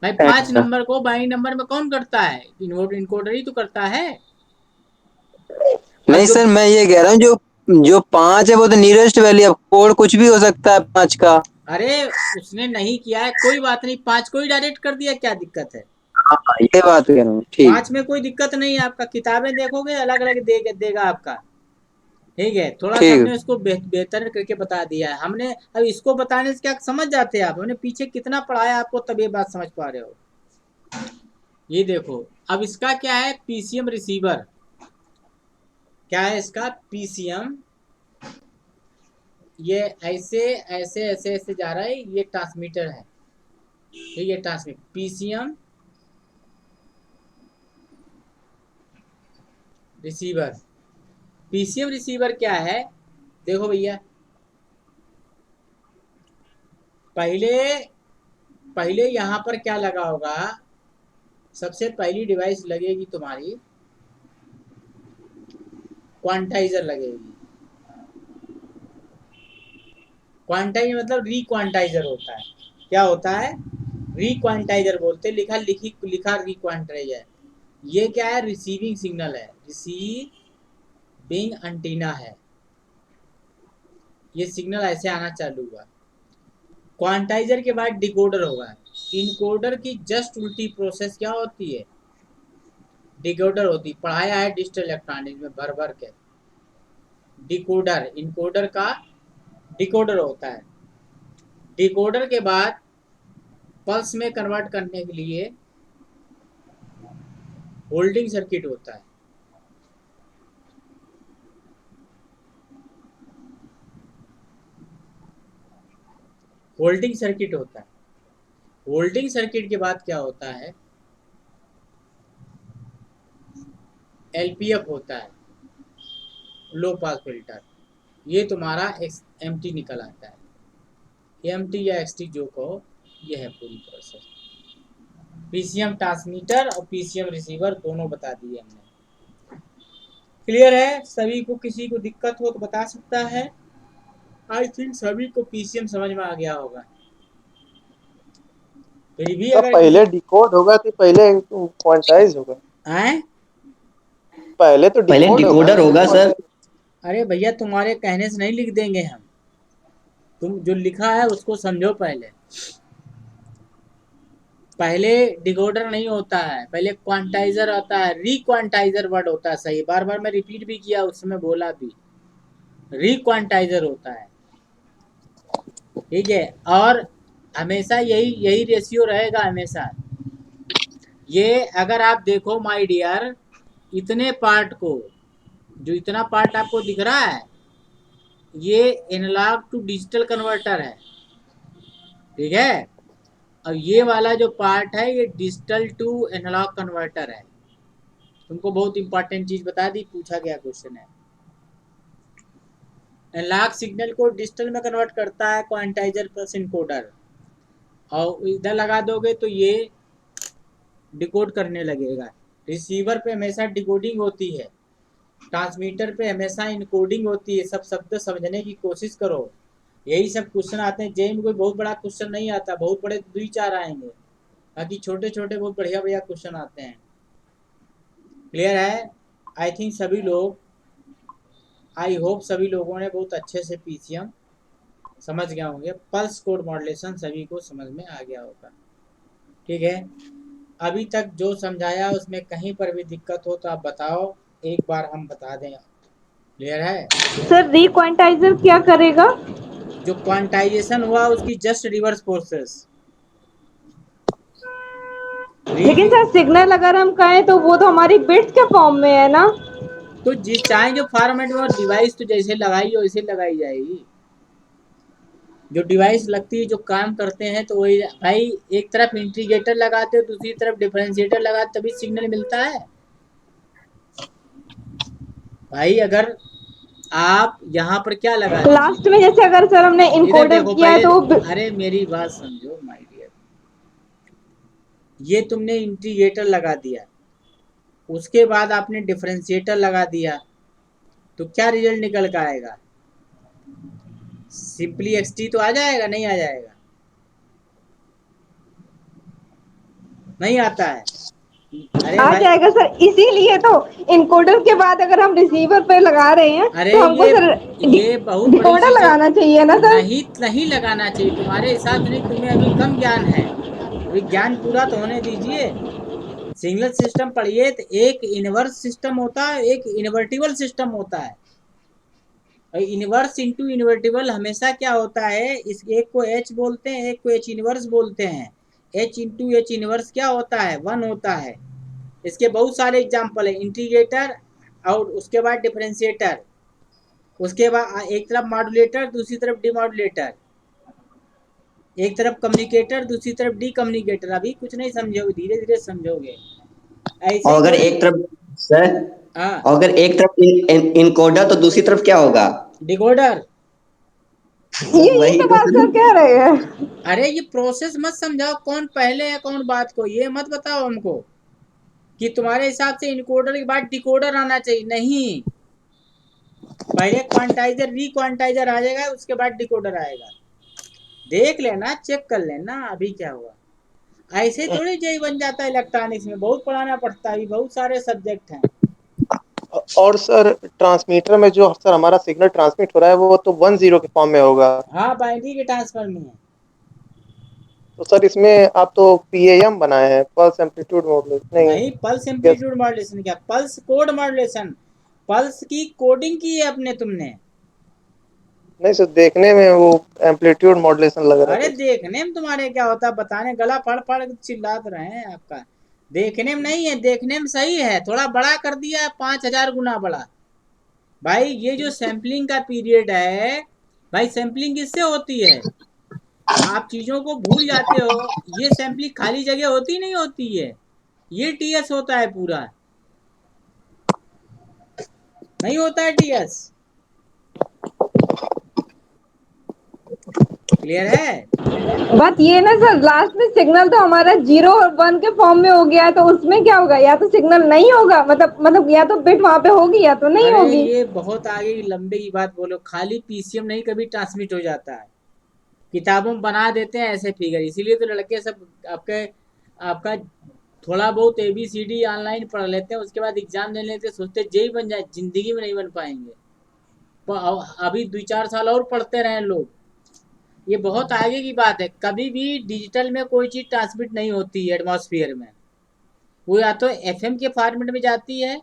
भाई 5 अच्छा। नंबर को बाइनरी नंबर में कौन करता है, इनकोडर ही तो करता है। अब नहीं जो, सर, मैं ये कह रहा हूँ जो जो 5 है वो तो नियरेस्ट वैल्यू, अब कोड कुछ भी हो सकता है 5 का। अरे उसने नहीं किया है, कोई बात नहीं, 5 को ही डायरेक्ट कर दिया, क्या दिक्कत है। हाँ, ये बात कह रहा हूँ, ठीक। 5 में कोई दिक्कत नहीं है, आपका किताबें देखोगे अलग अलग देगा आपका। ठीक है, थोड़ा सा ठीक। हमने उसको बेहतर करके बता दिया है हमने। अब इसको बताने से क्या समझ जाते हैं आप, हमने पीछे कितना पढ़ाया आपको, तब ये बात समझ पा रहे हो। ये देखो, अब इसका क्या है, PCM रिसीवर। क्या है इसका, PCM। ये ऐसे ऐसे ऐसे ऐसे जा रहा है, ये ट्रांसमीटर है। ठीक है, transmitter PCM receiver. PCM receiver क्या है, देखो भैया। पहले पहले यहाँ पर क्या लगा होगा, सबसे पहली डिवाइस लगेगी तुम्हारी, क्वांटाइजर लगेगी। क्वांटाइजर मतलब रिक्वांटाइजर होता है। क्या होता है, रिक्वांटाइजर बोलते, लिखा रिक्वांटाइजर। ये क्या है, रिसीविंग सिग्नल है, रिसीविंग एंटीना है। ये सिग्नल ऐसे आना चालू हुआ। क्वांटाइजर के बाद डिकोडर होगा। इनकोडर की जस्ट उल्टी प्रोसेस क्या होती है, डिकोडर होती। पढ़ाया है डिजिटल इलेक्ट्रॉनिक्स में भर भर के। डिकोडर, इनकोडर का डिकोडर होता है। डिकोडर के बाद पल्स में कन्वर्ट करने के लिए होल्डिंग सर्किट होता है। होल्डिंग सर्किट होता है। होल्डिंग सर्किट के बाद क्या होता है, LPF होता है, लो पास फिल्टर। ये तुम्हारा MT निकल आता है। MT या XT जो कहो, ये है पूरी प्रोसेस। PCM ट्रांसमीटर और PCM रिसीवर दोनों बता दिए हमने। क्लियर है सभी को, किसी को दिक्कत हो तो बता सकता है। आई थिंक सभी को PCM समझ में आ गया होगा। फिर भी तो अगर किसी पहले डिकोड होगा तो पहले क्वांटाइज होगा। आए, पहले तो पहले डिकोड होगा डिकोडर फिर होगा सर। quantize। अरे भैया तुम्हारे कहने से नहीं लिख देंगे हम, तुम जो लिखा है उसको समझो। पहले डिकोडर नहीं होता है, पहले क्वांटाइजर आता है। रिक्वांटाइजर वर्ड होता है, सही, बार बार मैं रिपीट भी किया, उस समय बोला भी। रिक्वांटाइजर होता है। ठीक है, और हमेशा यही यही रेशियो रहेगा हमेशा। ये अगर आप देखो माय डियर, इतने पार्ट को, जो इतना पार्ट आपको दिख रहा है, ये एनालॉग टू डिजिटल कन्वर्टर है। ठीक है। अब ये वाला जो पार्ट है ये डिजिटल टू एनालॉग कन्वर्टर है। तुमको बहुत इंपॉर्टेंट चीज बता दी, पूछा गया क्वेश्चन है। एनालॉग सिग्नल को डिजिटल में कन्वर्ट करता है क्वांटाइजर प्लस इनकोडर, और इधर लगा दोगे तो ये डिकोड करने लगेगा। रिसीवर पे हमेशा डिकोडिंग होती है, ट्रांसमीटर पे हमेशा इनकोडिंग होती है। सब शब्द समझने की कोशिश करो, यही सब क्वेश्चन आते हैं। जेई में कोई बहुत बड़ा क्वेश्चन नहीं आता, बहुत बड़े 2 4 आएंगे, बाकी छोटे छोटे बहुत बढ़िया बढ़िया क्वेश्चन आते हैं। क्लियर है? आई थिंक सभी लोग, आई होप सभी लोगों ने बहुत अच्छे से पीसीएम समझ गए होंगे। पल्स कोड मॉड्यूलेशन सभी को समझ में आ गया होगा। ठीक है, अभी तक जो समझाया उसमें कहीं पर भी दिक्कत हो तो आप बताओ, एक बार हम बता दें। क्लियर है? सर रिक्वांटाइजर क्या करेगा? जो क्वांटाइजेशन हुआ उसकी जस्ट रिवर्स प्रोसेस। लेकिन सर सिग्नल अगर हम कहें तो वो तो हमारी बिट्स के फॉर्म में है ना। तो जिस चाहे जो फॉर्मेट में, डिवाइस तो जैसे लगाई हो वैसे लगाई जाएगी। जो डिवाइस लगती है, जो काम करते हैं, तो वही भाई। एक तरफ इंटीग्रेटर लगाते हो, दूसरी तरफ डिफरेंशिएटर लगाते, तभी सिग्नल मिलता है भाई। अगर आप यहाँ पर क्या लगा लास्ट में जैसे अगर सर हमने इधर इनकोडर देखो किया है पहले, तो अरे मेरी बात समझो माय डियर। ये तुमने इंटीग्रेटर लगा दिया, उसके बाद आपने डिफरेंशिएटर लगा दिया, तो क्या रिजल्ट निकल कर आएगा? सिंपली एक्सटी तो आ जाएगा? नहीं आ जाएगा? नहीं आता है? अरे आ भाई, जाएगा सर, इसीलिए तो इनकोडर के बाद अगर हम रिसीवर पे लगा रहे हैं अरे तो हमको सर ये बहुत बड़ी डिकोडर चीज है। लगाना चाहिए ना सर। नहीं, नहीं लगाना चाहिए तुम्हारे हिसाब से। नहीं, तुम्हें अभी कम ज्ञान है, अभी ज्ञान पूरा तो होने दीजिए। सिग्नल सिस्टम पढ़िए तो एक इनवर्स सिस्टम होता है, एक इन्वर्टिबल सिस्टम होता है। इनवर्स इंटू इन्वर्टिबल हमेशा क्या होता है, इस एक को एच बोलते हैं, एक को एच इनवर्स बोलते हैं। एच इंटू एच इनवर्स क्या होता है? 1 होता है। इसके बहुत सारे एग्जाम्पल है। इंटीग्रेटर और उसके बाद डिफरेंशिएटर, उसके बाद एक तरफ मॉड्यूलेटर दूसरी तरफ डिमॉड्यूलेटर, एक तरफ कम्युनिकेटर दूसरी तरफ डी कम्युनिकेटर। अभी कुछ नहीं समझोगे, धीरे धीरे समझोगे। ऐसे और ही अगर थोड़ी। एक तरफ सर, हाँ, अगर एक तरफ इनकोडर तो दूसरी तरफ क्या होगा? डिकोडर। ये वही तो तो बात सर। सर कह रहे हैं। अरे ये प्रोसेस मत समझाओ, कौन पहले है कौन बात को, ये मत बताओ हमको कि तुम्हारे हिसाब से इनकोडर के बाद डिकोडर आना चाहिए। नहीं, पहले क्वांटाइजर रिक्वांटाइजर आ जाएगा, उसके बाद डिकोडर आएगा। देख लेना, चेक कर लेना अभी क्या हुआ। ऐसे थोड़ी जेई बन जाता है इलेक्ट्रॉनिक्स में, बहुत पढ़ाना पड़ता है, बहुत सारे सब्जेक्ट हैं। और सर ट्रांसमीटर में जो सर हमारा सिग्नल ट्रांसमिट हो रहा है वो तो 1 0 के फॉर्म में होगा। हाँ, बाइनरी के ट्रांसफर में है। तो सर इसमें आप तो पीएएम बनाए हैं, पल्स एम्पलीट्यूड मॉड्यूलेशन नहीं? नहीं, पल्स यस। एम्पलीट्यूड मॉड्यूलेशन क्या, पल्स कोड मॉड्यूलेशन। पल्स की कोडिंग की है अपने तुमने। नहीं सर, देखने में वो एम्पलीट्यूड मॉड्यूलेशन लग रहा अरे था। देखने में तुम्हारे क्या होता है, बताने गला फड़ फड़ चिल्लाते रहे हैं आपका। देखने में नहीं है, देखने में सही है, थोड़ा बड़ा कर दिया है, 5000 गुना बड़ा। भाई ये जो सैम्पलिंग का पीरियड है, भाई सैम्पलिंग किससे होती है? आप चीजों को भूल जाते हो। ये सैम्पलिंग खाली जगह होती नहीं होती है, ये टीएस होता है पूरा। नहीं होता है टीएस? क्लियर है? बात ये ना सर, लास्ट में सिग्नल तो हमारा 0 और 1 के फॉर्म में हो गया, तो उसमें क्या होगा? या तो सिग्नल नहीं होगा, मतलब या तो बिट वहां पे होगी या तो नहीं अरे होगी। ये बहुत आगे की लंबे की बात बोलो, खाली पीसीएम नहीं कभी ट्रांसमिट हो जाता है। किताबों में बना देते हैं ऐसे फिगर, इसीलिए तो लड़के सब आपके आपका थोड़ा बहुत ABCD ऑनलाइन पढ़ लेते हैं, उसके बाद एग्जाम दे लेते हैं, सोचते जेई बन जाए, जिंदगी में नहीं बन पाएंगे। अभी 2 4 साल और पढ़ते रहे लोग। ये बहुत आगे की बात है। कभी भी डिजिटल में कोई चीज़ ट्रांसमिट नहीं होती है एटमॉस्फेयर में, वो या तो FM के फॉर्मेट में जाती है,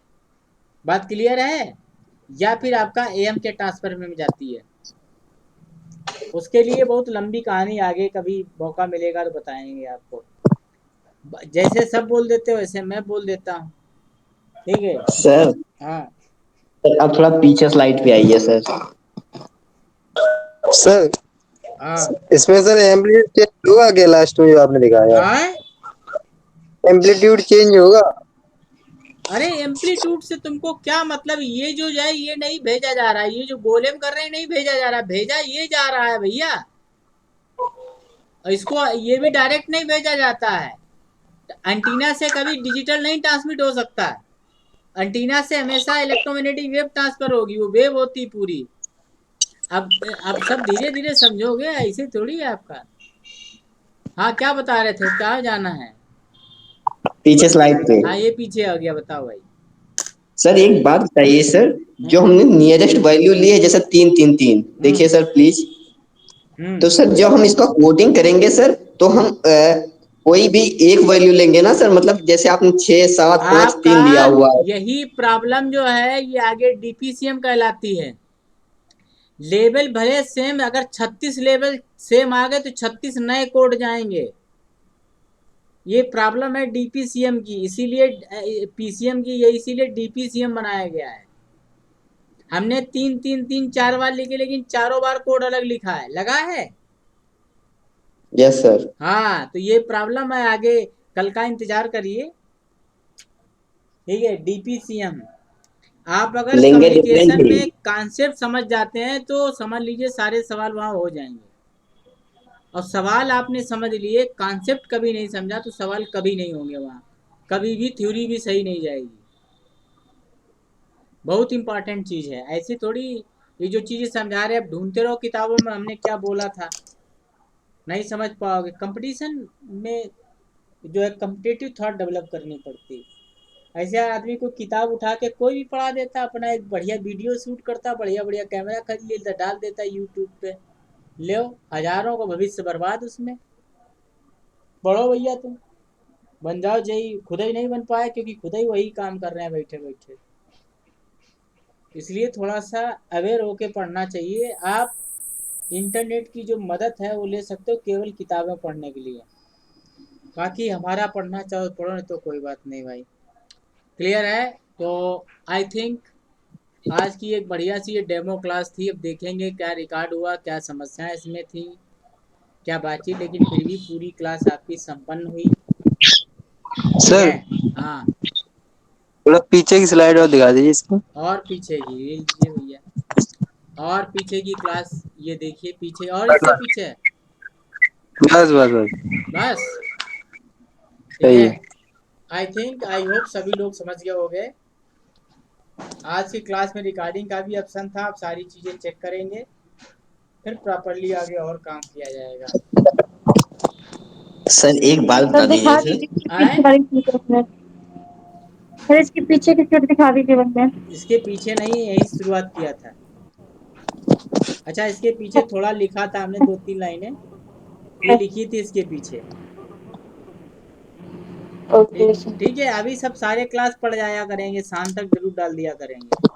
बात क्लियर है, या फिर आपका AM के ट्रांसफर में जाती है। उसके लिए बहुत लंबी कहानी, आगे कभी मौका मिलेगा तो बताएंगे आपको। जैसे सब बोल देते हो वैसे मैं बोल देता हूँ, ठीक है? सर, हाँ, अब थोड़ा पीछे स्लाइड पे आइए सर। सर हाँ इसमें सर एम्पलीट्यूड चेंज होगा क्या लास्ट में जो आपने दिखाया? हाँ। एम्पलीट्यूड चेंज होगा? अरे एम्पलीट्यूड से तुमको क्या मतलब, ये जो है ये नहीं भेजा जा रहा है, ये जो गोलेम कर रहे हैं नहीं भेजा जा रहा, भेजा ये जा रहा है भैया। और इसको ये भी डायरेक्ट नहीं भेजा जाता है, एंटीना से कभी डिजिटल नहीं ट्रांसमिट हो सकता है। एंटीना से हमेशा इलेक्ट्रोमैग्नेटिक वेव ट्रांसफर होगी, वो वेव होती पूरी। अब सब धीरे धीरे समझोगे, ऐसे थोड़ी है आपका। हाँ क्या बता रहे थे, कहाँ जाना है? पीछे स्लाइड पे। हाँ ये पीछे आ गया, बताओ भाई। सर एक बात बताइए सर, जो हम्म हमने नियरेस्ट वैल्यू ली है जैसे 3 3 3, देखिए हम्म सर प्लीज। हम्म। तो सर जब हम इसका कोडिंग करेंगे सर, तो हम कोई भी एक वैल्यू लेंगे ना सर, मतलब जैसे आपने 6 7 5 3 दिया आपका हुआ है। यही प्रॉब्लम जो है ये आगे डीपीसीएम कहलाती है। लेवल भले सेम, अगर 36 लेवल सेम आ गए तो 36 नए कोड जाएंगे। ये प्रॉब्लम है डीपीसीएम की, इसीलिए पीसीएम की, ये इसीलिए डीपीसीएम बनाया गया है। हमने 3 3 3 4 बार लिखे, लेकिन चारों बार कोड अलग लिखा है, लगा है। Yes sir. हाँ तो ये प्रॉब्लम है आगे, कल का इंतजार करिए। ठीक है, डीपीसीएम। आप अगर लेंगे कम्युनिकेशन डिफरेंटली। में कॉन्सेप्ट समझ जाते हैं तो समझ लीजिए सारे सवाल वहाँ हो जाएंगे। और सवाल आपने समझ लिए, कॉन्सेप्ट कभी नहीं समझा तो सवाल कभी नहीं होंगे वहाँ, कभी भी थ्योरी भी सही नहीं जाएगी। बहुत इंपॉर्टेंट चीज़ है, ऐसी थोड़ी ये जो चीज़ें समझा रहे हैं, अब ढूंढते रहो किताबों में हमने क्या बोला था, नहीं समझ पाओगे। कंपटीशन में जो है कम्पिटेटिव थॉट डेवलप करनी पड़ती है। ऐसे आदमी को किताब उठा के कोई भी पढ़ा देता, अपना एक बढ़िया वीडियो शूट करता, बढ़िया बढ़िया कैमरा खरीद लेता, डाल देता यूट्यूब पे, ले हजारों का भविष्य बर्बाद उसमें। पढ़ो भैया तुम, बन जाओ जय, खुद ही नहीं बन पाए क्योंकि खुद ही वही काम कर रहे हैं बैठे बैठे। इसलिए थोड़ा सा अवेयर होके पढ़ना चाहिए। आप इंटरनेट की जो मदद है वो ले सकते हो केवल किताबें पढ़ने के लिए, बाकी हमारा पढ़ना चाहो पढ़ो, नहीं तो कोई बात नहीं भाई। क्लियर है? तो आई थिंक आज की एक बढ़िया सी ये डेमो क्लास थी। अब देखेंगे क्या रिकॉर्ड हुआ, क्या समस्याएं इसमें थी, क्या बातचीत, लेकिन फिर भी पूरी क्लास आपकी संपन्न हुई। ठीक है। सर हाँ थोड़ा पीछे की स्लाइड और दिखा दीजिए इसको। और पीछे की ये लीजिए भैया, और पीछे की क्लास ये देखिए, पीछे और इससे पीछे है। बस बस बस बस ठीक सही है। है। आई थिंक आई होप सभी लोग समझ गए होंगे। आज की क्लास में रिकॉर्डिंग का भी ऑप्शन था, आप सारी चीज़ें चेक करेंगे, फिर प्रॉपरली आगे और काम किया जाएगा। सर एक बात सर बता दीजिए दिखा सर। दीजिए इसकी आए पीछे वाली चीज़ अपने। सर इसके पीछे की चीज़ दिखा दीजिए बंदे। इसके पीछे नहीं, यही शुरुआत किया था। अच्छा इसके पीछे थोड़ा लिखा था हमने, 2 3 लाइनें ये लिखी थी इसके पीछे। ओके ठीक सर। ठीक है, अभी सब सारे क्लास पढ़ जाया करेंगे, शाम तक जरूर डाल दिया करेंगे।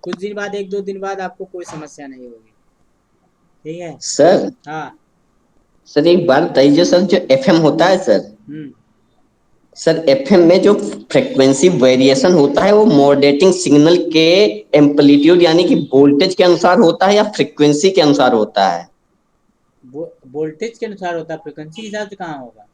कुछ दिन बाद, 1 2 दिन बाद आपको कोई समस्या नहीं होगी। ठीक है। सर हाँ। सर एक बात बताइए सर, जो एफएम होता है सर, हम्म। सर एफएम में जो फ्रिक्वेंसी वेरिएशन होता है वो मॉड्यूलेटिंग सिग्नल के एम्पलीट्यूड यानी कि वोल्टेज के अनुसार होता है या फ्रिक्वेंसी के अनुसार होता है? वोल्टेज के अनुसार होता है, फ्रिक्वेंसी के हिसाब से कहाँ होगा।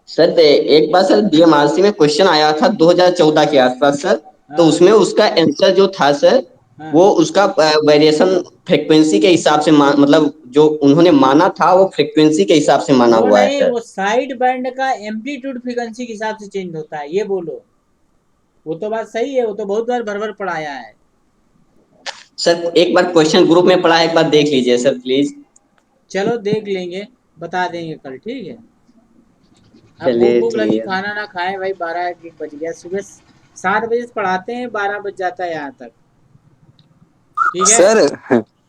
सर एक बार सर बीएमआरसी में क्वेश्चन आया था 2014 के आसपास सर, तो हाँ उसमें उसका आंसर जो था सर, हाँ। वो उसका वेरिएशन फ्रिक्वेंसी के हिसाब से मतलब जो उन्होंने माना था वो फ्रिक्वेंसी के हिसाब से माना वो हुआ है नहीं, सर। वो साइड बैंड का एम्पलीट्यूड फ्रिक्वेंसी के हिसाब से चेंज होता है, ये बोलो। वो तो बात सही है, वो तो बहुत बार भर पढ़ाया है। सर एक बार क्वेश्चन ग्रुप में पढ़ा है, एक बार देख लीजिए सर प्लीज। चलो देख लेंगे, बता देंगे कल। ठीक है। अब भूख चलिए भूख ठीक लगी, है। खाना ना खाए भाई, 12 1 बज गया। सुबह 7 बजे से पढ़ाते हैं, 12 बज जाता है यहाँ तक। ठीक है। सर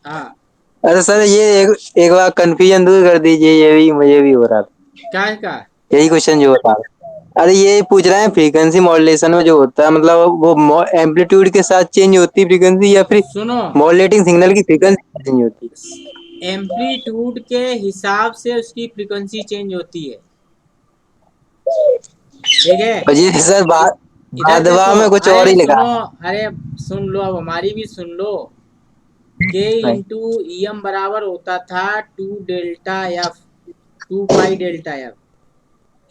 हाँ। अरे सर ये एक बार कंफ्यूजन दूर कर दीजिए, ये भी मुझे भी हो रहा था क्या है का? यही क्वेश्चन जो होता है। अरे ये पूछ रहे हैं फ्रीक्वेंसी मॉड्यूलेशन में जो होता है, मतलब वो एम्पलीट्यूड के साथ चेंज होती है फ्रीक्वेंसी या फिर सुनो, मॉड्यूलेटिंग सिग्नल की फ्रीक्वेंसी चेंज होती एम्पलीट्यूड के हिसाब से उसकी फ्रीक्वेंसी चेंज होती है। ठीक है। है? और ये सर इधर भादवा देखो, में कुछ और अरे ही लिखा सुनो, है। अरे सुन लो, अब हमारी भी सुन लो। के इंटू ई एम बराबर होता था 2 delta F, 2 pi delta F.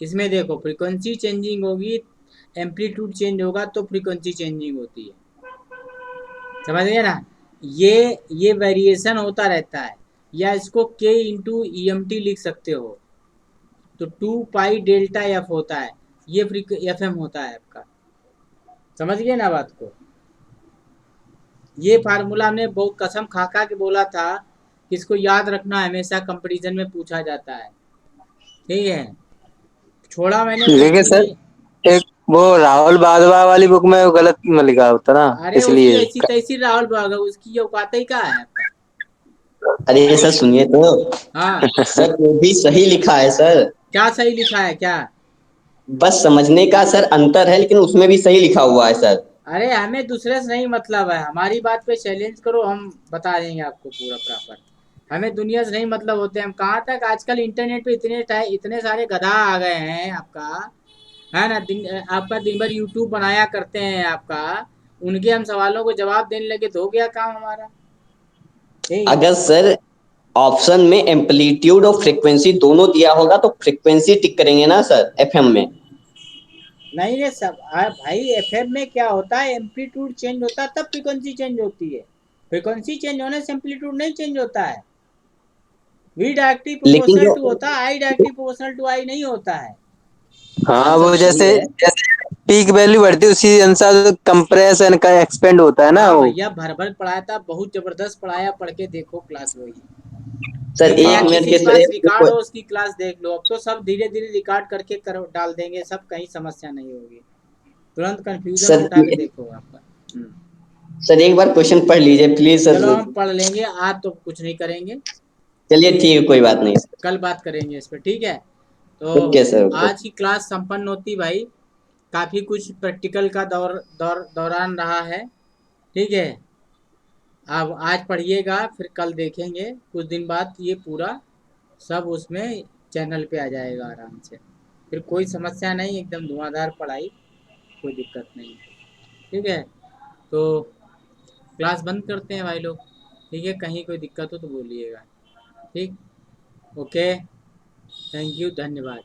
इसमें देखो फ्रीक्वेंसी चेंजिंग होगी, एम्पलीट्यूड चेंज होगा तो फ्रीक्वेंसी चेंजिंग होती है, समझ गए ना। ये वेरिएशन होता रहता है, या इसको के इंटू ई एम टी लिख सकते हो। तो 2 पाई डेल्टा एफ होता है, ये एफ एम होता है आपका, समझ गए ना बात को। ये फार्मूला हमने बहुत कसम खा खा के बोला था कि इसको याद रखना, हमेशा कंपैरिजन में पूछा जाता है, ठीक है। छोड़ा मैंने तो लेकिन सर इसीलिए, एक वो राहुल बाजवा वाली बुक में वो गलत में लिखा होता ना, अरे उसकी इसलिए। ऐसी तैसी राहुल बाग, उसकी औकात ही क्या है आपका। अरे सर सुनिए तो, हाँ, सर वो भी सही लिखा है सर, क्या सही लिखा है क्या। बस समझने का सर अंतर है, लेकिन उसमें भी सही लिखा हुआ है सर। अरे हमें दूसरे से नहीं मतलब है, हमारी बात पे चैलेंज करो, हम बता देंगे आपको पूरा प्रॉपर। हमें दुनिया से नहीं मतलब होते, हम कहाँ तक आजकल इंटरनेट पे इतने सारे गधा आ गए हैं आपका, है ना। आपका दिन भर यूट्यूब बनाया करते हैं आपका, उनके हम सवालों को जवाब देने लगे तो हो गया काम हमारा, ठीक है। अगर सर ऑप्शन में एम्पलीट्यूड और फ्रीक्वेंसी दोनों दिया होगा तो फ्रीक्वेंसी टिक करेंगे ना सर एफएम में। नहीं रे सब भाई, एफएम में क्या होता है, एम्पलीट्यूड चेंज होता है तब फ्रीक्वेंसी चेंज होती है, फ्रीक्वेंसी चेंज होने से एम्पलीट्यूड नहीं चेंज होता है। वी डायरेक्टली लेकिन प्रोपोर्शनल जो, टू होता है, आई डायरेक्टली प्रोपोर्शनल टू आई नहीं होता है। हाँ, बात सब वो सही जैसे है जैसे पीक वैल्यू बढ़ती है उसी अनुसार कंप्रेशन का एक्सपेंड होता है ना हाँ वो। भैया, भर भर पढ़ाया था, बहुत जबरदस्त पढ़ाया, पढ़ के देखो क्लास वही, सर। ठीक है। या एक मिनट किसी के के सर पास रिकॉर्ड हो उसकी क्लास देख लो, अब तो सब धीरे धीरे रिकॉर्ड करके डाल देंगे सब, कहीं समस्या नहीं होगी, तुरंत कंफ्यूजन सर उठा के देखो आपका। सर एक बार क्वेश्चन पढ़ लीजिए प्लीज सर। चलो हम पढ़ लेंगे, आज तो कुछ नहीं करेंगे, चलिए ठीक है, कोई बात नहीं सर। कल बात करेंगे इस पर, ठीक है। तो ओके सर, ओके। आज की क्लास संपन्न होती भाई, काफ़ी कुछ प्रैक्टिकल का दौरान रहा है, ठीक है। अब आज पढ़िएगा, फिर कल देखेंगे, कुछ दिन बाद ये पूरा सब उसमें चैनल पे आ जाएगा आराम से, फिर कोई समस्या नहीं, एकदम धुआंधार पढ़ाई, कोई दिक्कत नहीं, ठीक है। तो क्लास बंद करते हैं भाई लोग, ठीक है, कहीं कोई दिक्कत हो तो बोलिएगा, ठीक। ओके, थैंक यू, धन्यवाद।